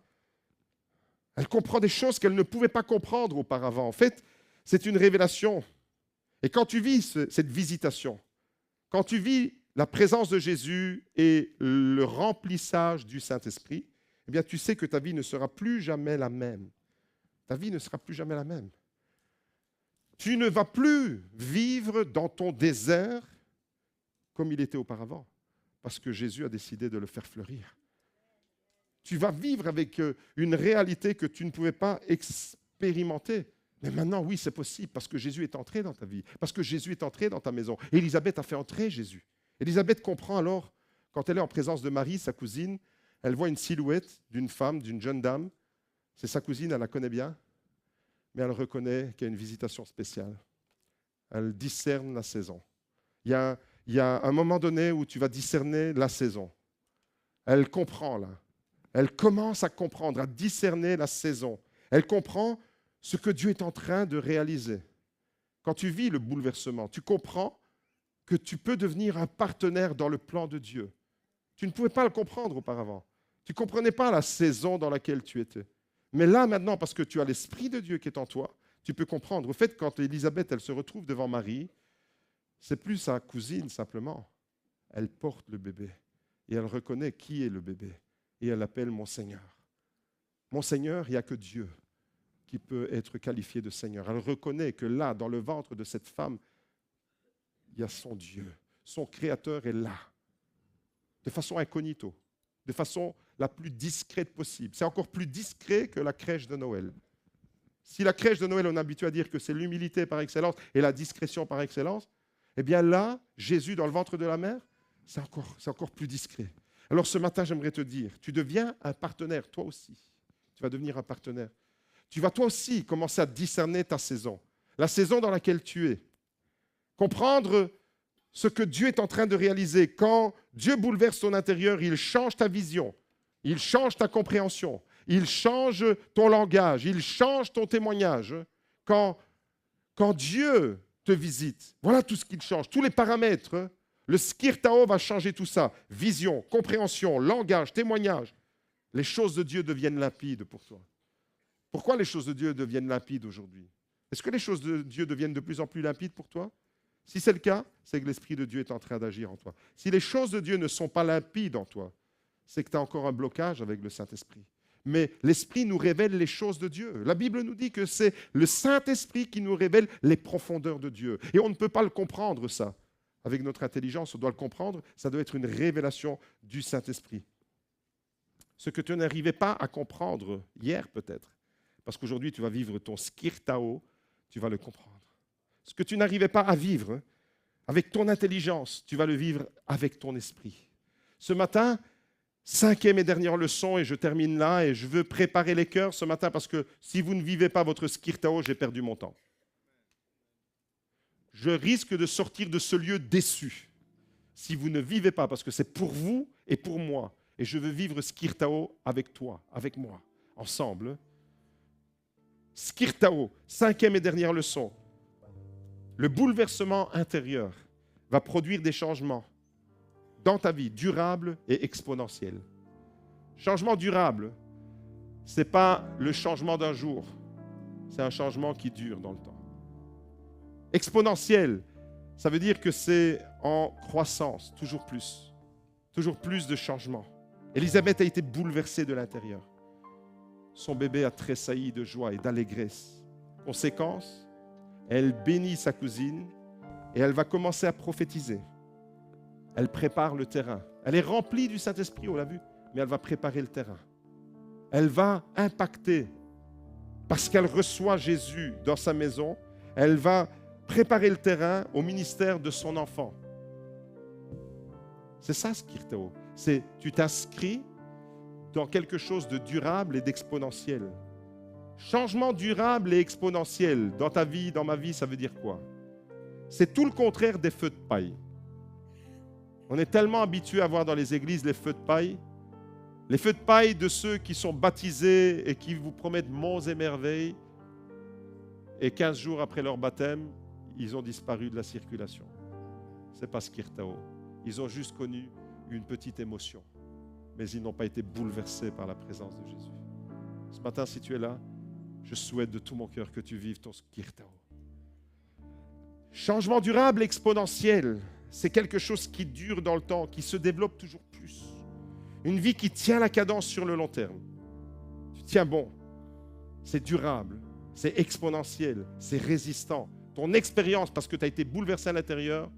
elle comprend des choses qu'elle ne pouvait pas comprendre auparavant. En fait, c'est une révélation. Et quand tu vis cette visitation, quand tu vis la présence de Jésus et le remplissage du Saint-Esprit, eh bien, tu sais que ta vie ne sera plus jamais la même. Ta vie ne sera plus jamais la même. Tu ne vas plus vivre dans ton désert comme il était auparavant, parce que Jésus a décidé de le faire fleurir. Tu vas vivre avec une réalité que tu ne pouvais pas expérimenter. Mais maintenant, oui, c'est possible, parce que Jésus est entré dans ta vie, parce que Jésus est entré dans ta maison. Et Élisabeth a fait entrer Jésus. Élisabeth comprend alors, quand elle est en présence de Marie, sa cousine, elle voit une silhouette d'une femme, d'une jeune dame. C'est sa cousine, elle la connaît bien, mais elle reconnaît qu'il y a une visitation spéciale. Elle discerne la saison. Il y a un moment donné où tu vas discerner la saison. Elle comprend là. Elle commence à comprendre, à discerner la saison. Elle comprend ce que Dieu est en train de réaliser. Quand tu vis le bouleversement, tu comprends que tu peux devenir un partenaire dans le plan de Dieu. Tu ne pouvais pas le comprendre auparavant. Tu ne comprenais pas la saison dans laquelle tu étais. Mais là, maintenant, parce que tu as l'Esprit de Dieu qui est en toi, tu peux comprendre. Au fait, quand Élisabeth, elle se retrouve devant Marie, c'est plus sa cousine simplement. Elle porte le bébé et elle reconnaît qui est le bébé. Et elle l'appelle mon Seigneur. Mon Seigneur, il n'y a que Dieu qui peut être qualifié de Seigneur. Elle reconnaît que là, dans le ventre de cette femme, il y a son Dieu. Son Créateur est là, de façon incognito, de façon la plus discrète possible. C'est encore plus discret que la crèche de Noël. Si la crèche de Noël, on est habitué à dire que c'est l'humilité par excellence et la discrétion par excellence, eh bien là, Jésus dans le ventre de la mère, c'est encore plus discret. Alors ce matin, j'aimerais te dire, tu deviens un partenaire, toi aussi. Tu vas devenir un partenaire. Tu vas toi aussi commencer à discerner ta saison, la saison dans laquelle tu es. Comprendre ce que Dieu est en train de réaliser. Quand Dieu bouleverse ton intérieur, il change ta vision, il change ta compréhension, il change ton langage, il change ton témoignage. Quand Dieu te visite, voilà tout ce qu'il change, tous les paramètres. Le skirtao va changer tout ça. Vision, compréhension, langage, témoignage. Les choses de Dieu deviennent limpides pour toi. Pourquoi les choses de Dieu deviennent limpides aujourd'hui? Est-ce que les choses de Dieu deviennent de plus en plus limpides pour toi? Si c'est le cas, c'est que l'Esprit de Dieu est en train d'agir en toi. Si les choses de Dieu ne sont pas limpides en toi, c'est que tu as encore un blocage avec le Saint-Esprit. Mais l'Esprit nous révèle les choses de Dieu. La Bible nous dit que c'est le Saint-Esprit qui nous révèle les profondeurs de Dieu. Et on ne peut pas le comprendre, ça. Avec notre intelligence, on doit le comprendre. Ça doit être une révélation du Saint-Esprit. Ce que tu n'arrivais pas à comprendre hier, peut-être, parce qu'aujourd'hui, tu vas vivre ton skirtao, tu vas le comprendre. Ce que tu n'arrivais pas à vivre avec ton intelligence, tu vas le vivre avec ton esprit. Ce matin, 5e et dernière leçon, et je termine là, et je veux préparer les cœurs ce matin, parce que si vous ne vivez pas votre skirtao, j'ai perdu mon temps. Je risque de sortir de ce lieu déçu si vous ne vivez pas, parce que c'est pour vous et pour moi. Et je veux vivre skirtao avec toi, avec moi, ensemble. Skirtao, 5e et dernière leçon. Le bouleversement intérieur va produire des changements dans ta vie, durables et exponentiels. Changement durable, ce n'est pas le changement d'un jour, c'est un changement qui dure dans le temps. Exponentiel, ça veut dire que c'est en croissance, toujours plus de changements. Élisabeth a été bouleversée de l'intérieur. Son bébé a tressailli de joie et d'allégresse. Conséquence, elle bénit sa cousine et elle va commencer à prophétiser. Elle prépare le terrain. Elle est remplie du Saint-Esprit, on l'a vu, mais elle va préparer le terrain. Elle va impacter parce qu'elle reçoit Jésus dans sa maison. Elle va préparer le terrain au ministère de son enfant. C'est ça, Skirtao. C'est tu t'inscris dans quelque chose de durable et d'exponentiel. Changement durable et exponentiel dans ta vie, dans ma vie, ça veut dire quoi? C'est tout le contraire des feux de paille. On est tellement habitué à voir dans les églises les feux de paille. Les feux de paille de ceux qui sont baptisés et qui vous promettent monts et merveilles. Et 15 jours après leur baptême, ils ont disparu de la circulation. Ce n'est pas Skirtao. Ils ont juste connu une petite émotion. Mais ils n'ont pas été bouleversés par la présence de Jésus. Ce matin, si tu es là, je souhaite de tout mon cœur que tu vives ton Skirtao. Changement durable exponentiel, c'est quelque chose qui dure dans le temps, qui se développe toujours plus. Une vie qui tient la cadence sur le long terme. Tu tiens bon, c'est durable, c'est exponentiel, c'est résistant. Ton expérience, parce que tu as été bouleversé à l'intérieur,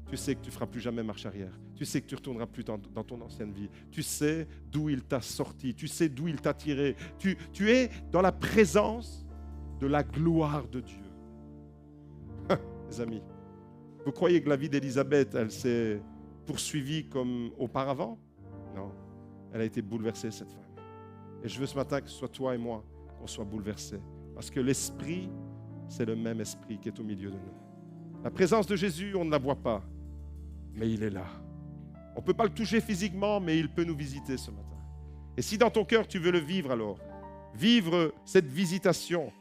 tu sais que tu ne feras plus jamais marche arrière. Tu sais que tu ne retourneras plus dans ton ancienne vie. Tu sais d'où il t'a sorti. Tu sais d'où il t'a tiré. Tu es dans la présence de la gloire de Dieu. Les amis, vous croyez que la vie d'Élisabeth, elle s'est poursuivie comme auparavant? Non, elle a été bouleversée, cette femme. Et je veux ce matin que ce soit toi et moi, qu'on soit bouleversés. Parce que l'esprit, c'est le même esprit qui est au milieu de nous. La présence de Jésus, on ne la voit pas, mais il est là. On ne peut pas le toucher physiquement, mais il peut nous visiter ce matin. Et si dans ton cœur, tu veux le vivre alors, vivre cette visitation,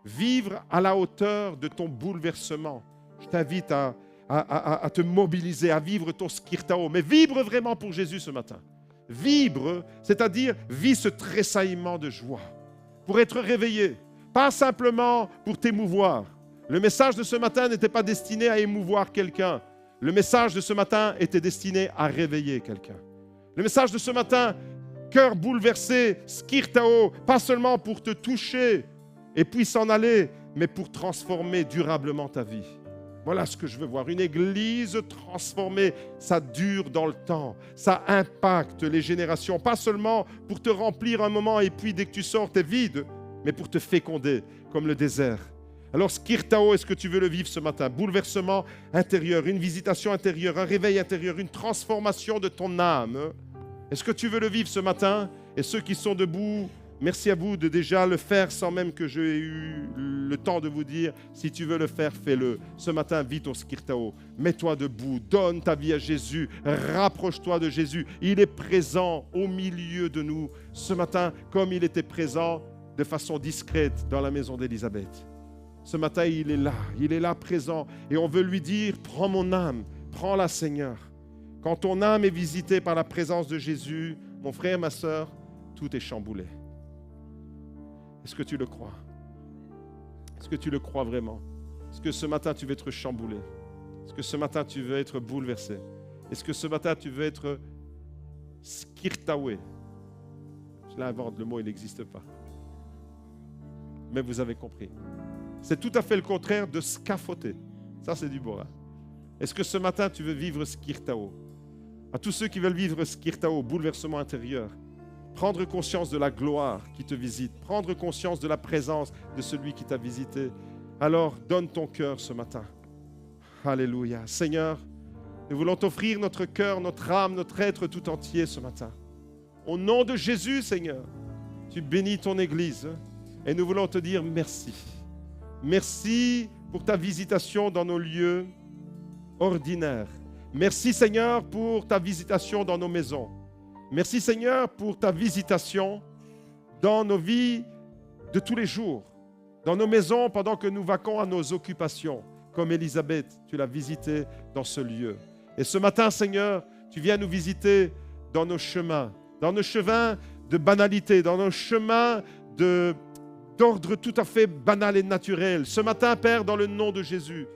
vivre à la hauteur de ton bouleversement, je t'invite à te mobiliser, à vivre ton skirtao, mais vibre vraiment pour Jésus ce matin. Vibre, c'est-à-dire vis ce tressaillement de joie, pour être réveillé, pas simplement pour t'émouvoir. Le message de ce matin n'était pas destiné à émouvoir quelqu'un. Le message de ce matin était destiné à réveiller quelqu'un. Le message de ce matin, cœur bouleversé, skirtao, pas seulement pour te toucher et puis s'en aller, mais pour transformer durablement ta vie. Voilà ce que je veux voir. Une église transformée, ça dure dans le temps. Ça impacte les générations. Pas seulement pour te remplir un moment et puis dès que tu sors, t'es vide, mais pour te féconder comme le désert. Alors, skirtao, est-ce que tu veux le vivre ce matin? Bouleversement intérieur, une visitation intérieure, un réveil intérieur, une transformation de ton âme. Est-ce que tu veux le vivre ce matin? Et ceux qui sont debout, merci à vous de déjà le faire sans même que j'ai eu le temps de vous dire. Si tu veux le faire, fais-le. Ce matin, vis ton skirtao. Mets-toi debout, donne ta vie à Jésus, rapproche-toi de Jésus. Il est présent au milieu de nous ce matin, comme il était présent de façon discrète dans la maison d'Élisabeth. Ce matin, il est là présent. Et on veut lui dire, prends mon âme, prends-la Seigneur. Quand ton âme est visitée par la présence de Jésus, mon frère, ma sœur, tout est chamboulé. Est-ce que tu le crois? Est-ce que tu le crois vraiment? Est-ce que ce matin, tu veux être chamboulé? Est-ce que ce matin, tu veux être bouleversé? Est-ce que ce matin, tu veux être skirtaoué? Je l'invente, le mot, il n'existe pas. Mais vous avez compris. C'est tout à fait le contraire de scaphoter. Ça, c'est du beau. Hein? Est-ce que ce matin, tu veux vivre skirtao? À tous ceux qui veulent vivre skirtao, bouleversement intérieur, prendre conscience de la gloire qui te visite, prendre conscience de la présence de celui qui t'a visité, alors donne ton cœur ce matin. Alléluia. Seigneur, nous voulons t'offrir notre cœur, notre âme, notre être tout entier ce matin. Au nom de Jésus, Seigneur, tu bénis ton Église et nous voulons te dire merci. Merci pour ta visitation dans nos lieux ordinaires. Merci Seigneur pour ta visitation dans nos maisons. Merci Seigneur pour ta visitation dans nos vies de tous les jours, dans nos maisons pendant que nous vaquons à nos occupations. Comme Élisabeth, tu l'as visité dans ce lieu. Et ce matin Seigneur, tu viens nous visiter dans nos chemins de banalité, dans nos chemins d'ordre tout à fait banal et naturel. Ce matin, Père, dans le nom de Jésus,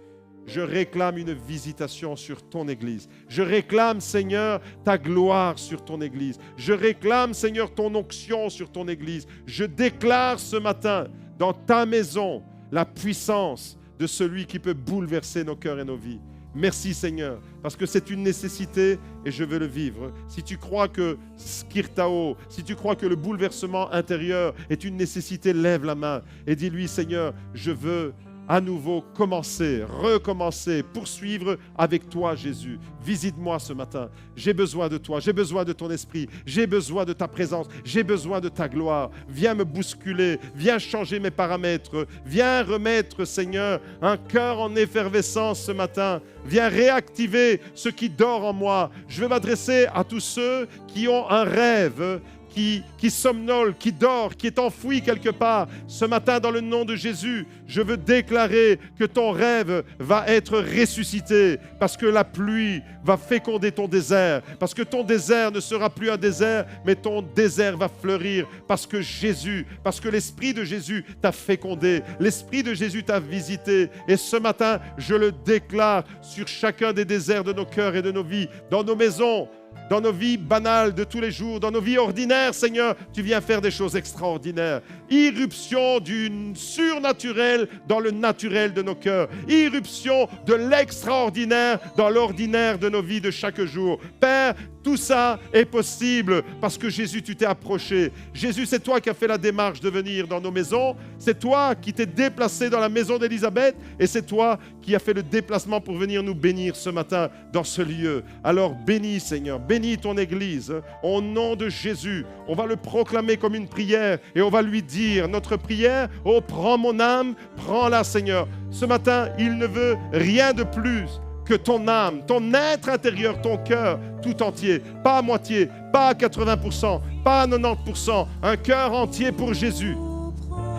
je réclame une visitation sur ton Église. Je réclame, Seigneur, ta gloire sur ton Église. Je réclame, Seigneur, ton onction sur ton Église. Je déclare ce matin, dans ta maison, la puissance de celui qui peut bouleverser nos cœurs et nos vies. Merci Seigneur, parce que c'est une nécessité et je veux le vivre. Si tu crois que skirtao, si tu crois que le bouleversement intérieur est une nécessité, lève la main et dis-lui Seigneur, je veux à nouveau commencer, recommencer, poursuivre avec toi Jésus. Visite-moi ce matin. J'ai besoin de toi, j'ai besoin de ton esprit, j'ai besoin de ta présence, j'ai besoin de ta gloire. Viens me bousculer, viens changer mes paramètres, viens remettre Seigneur un cœur en effervescence ce matin. Viens réactiver ce qui dort en moi. Je veux m'adresser à tous ceux qui ont un rêve, qui somnole, qui dort, qui est enfoui quelque part. Ce matin, dans le nom de Jésus, je veux déclarer que ton rêve va être ressuscité parce que la pluie va féconder ton désert, parce que ton désert ne sera plus un désert, mais ton désert va fleurir, parce que Jésus, parce que l'Esprit de Jésus t'a fécondé, l'Esprit de Jésus t'a visité. Et ce matin, je le déclare sur chacun des déserts de nos cœurs et de nos vies, dans nos maisons, dans nos vies banales de tous les jours, dans nos vies ordinaires, Seigneur, tu viens faire des choses extraordinaires. Irruption du surnaturel dans le naturel de nos cœurs. Irruption de l'extraordinaire dans l'ordinaire de nos vies de chaque jour. Père, tout ça est possible parce que Jésus, tu t'es approché. Jésus, c'est toi qui as fait la démarche de venir dans nos maisons. C'est toi qui t'es déplacé dans la maison d'Élisabeth et c'est toi qui as fait le déplacement pour venir nous bénir ce matin dans ce lieu. Alors bénis, Seigneur, bénis ton Église. Au nom de Jésus, on va le proclamer comme une prière et on va lui dire, notre prière, oh, prends mon âme, prends-la, Seigneur. Ce matin, il ne veut rien de plus que ton âme, ton être intérieur, ton cœur tout entier, pas à moitié, pas à 80%, pas à 90%, un cœur entier pour Jésus.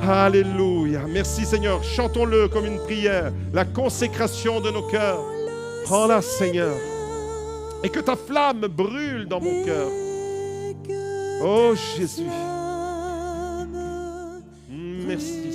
Alléluia. Merci Seigneur. Chantons-le comme une prière, la consécration de nos cœurs. Prends-la Seigneur. Et que ta flamme brûle dans mon cœur. Oh Jésus. Merci.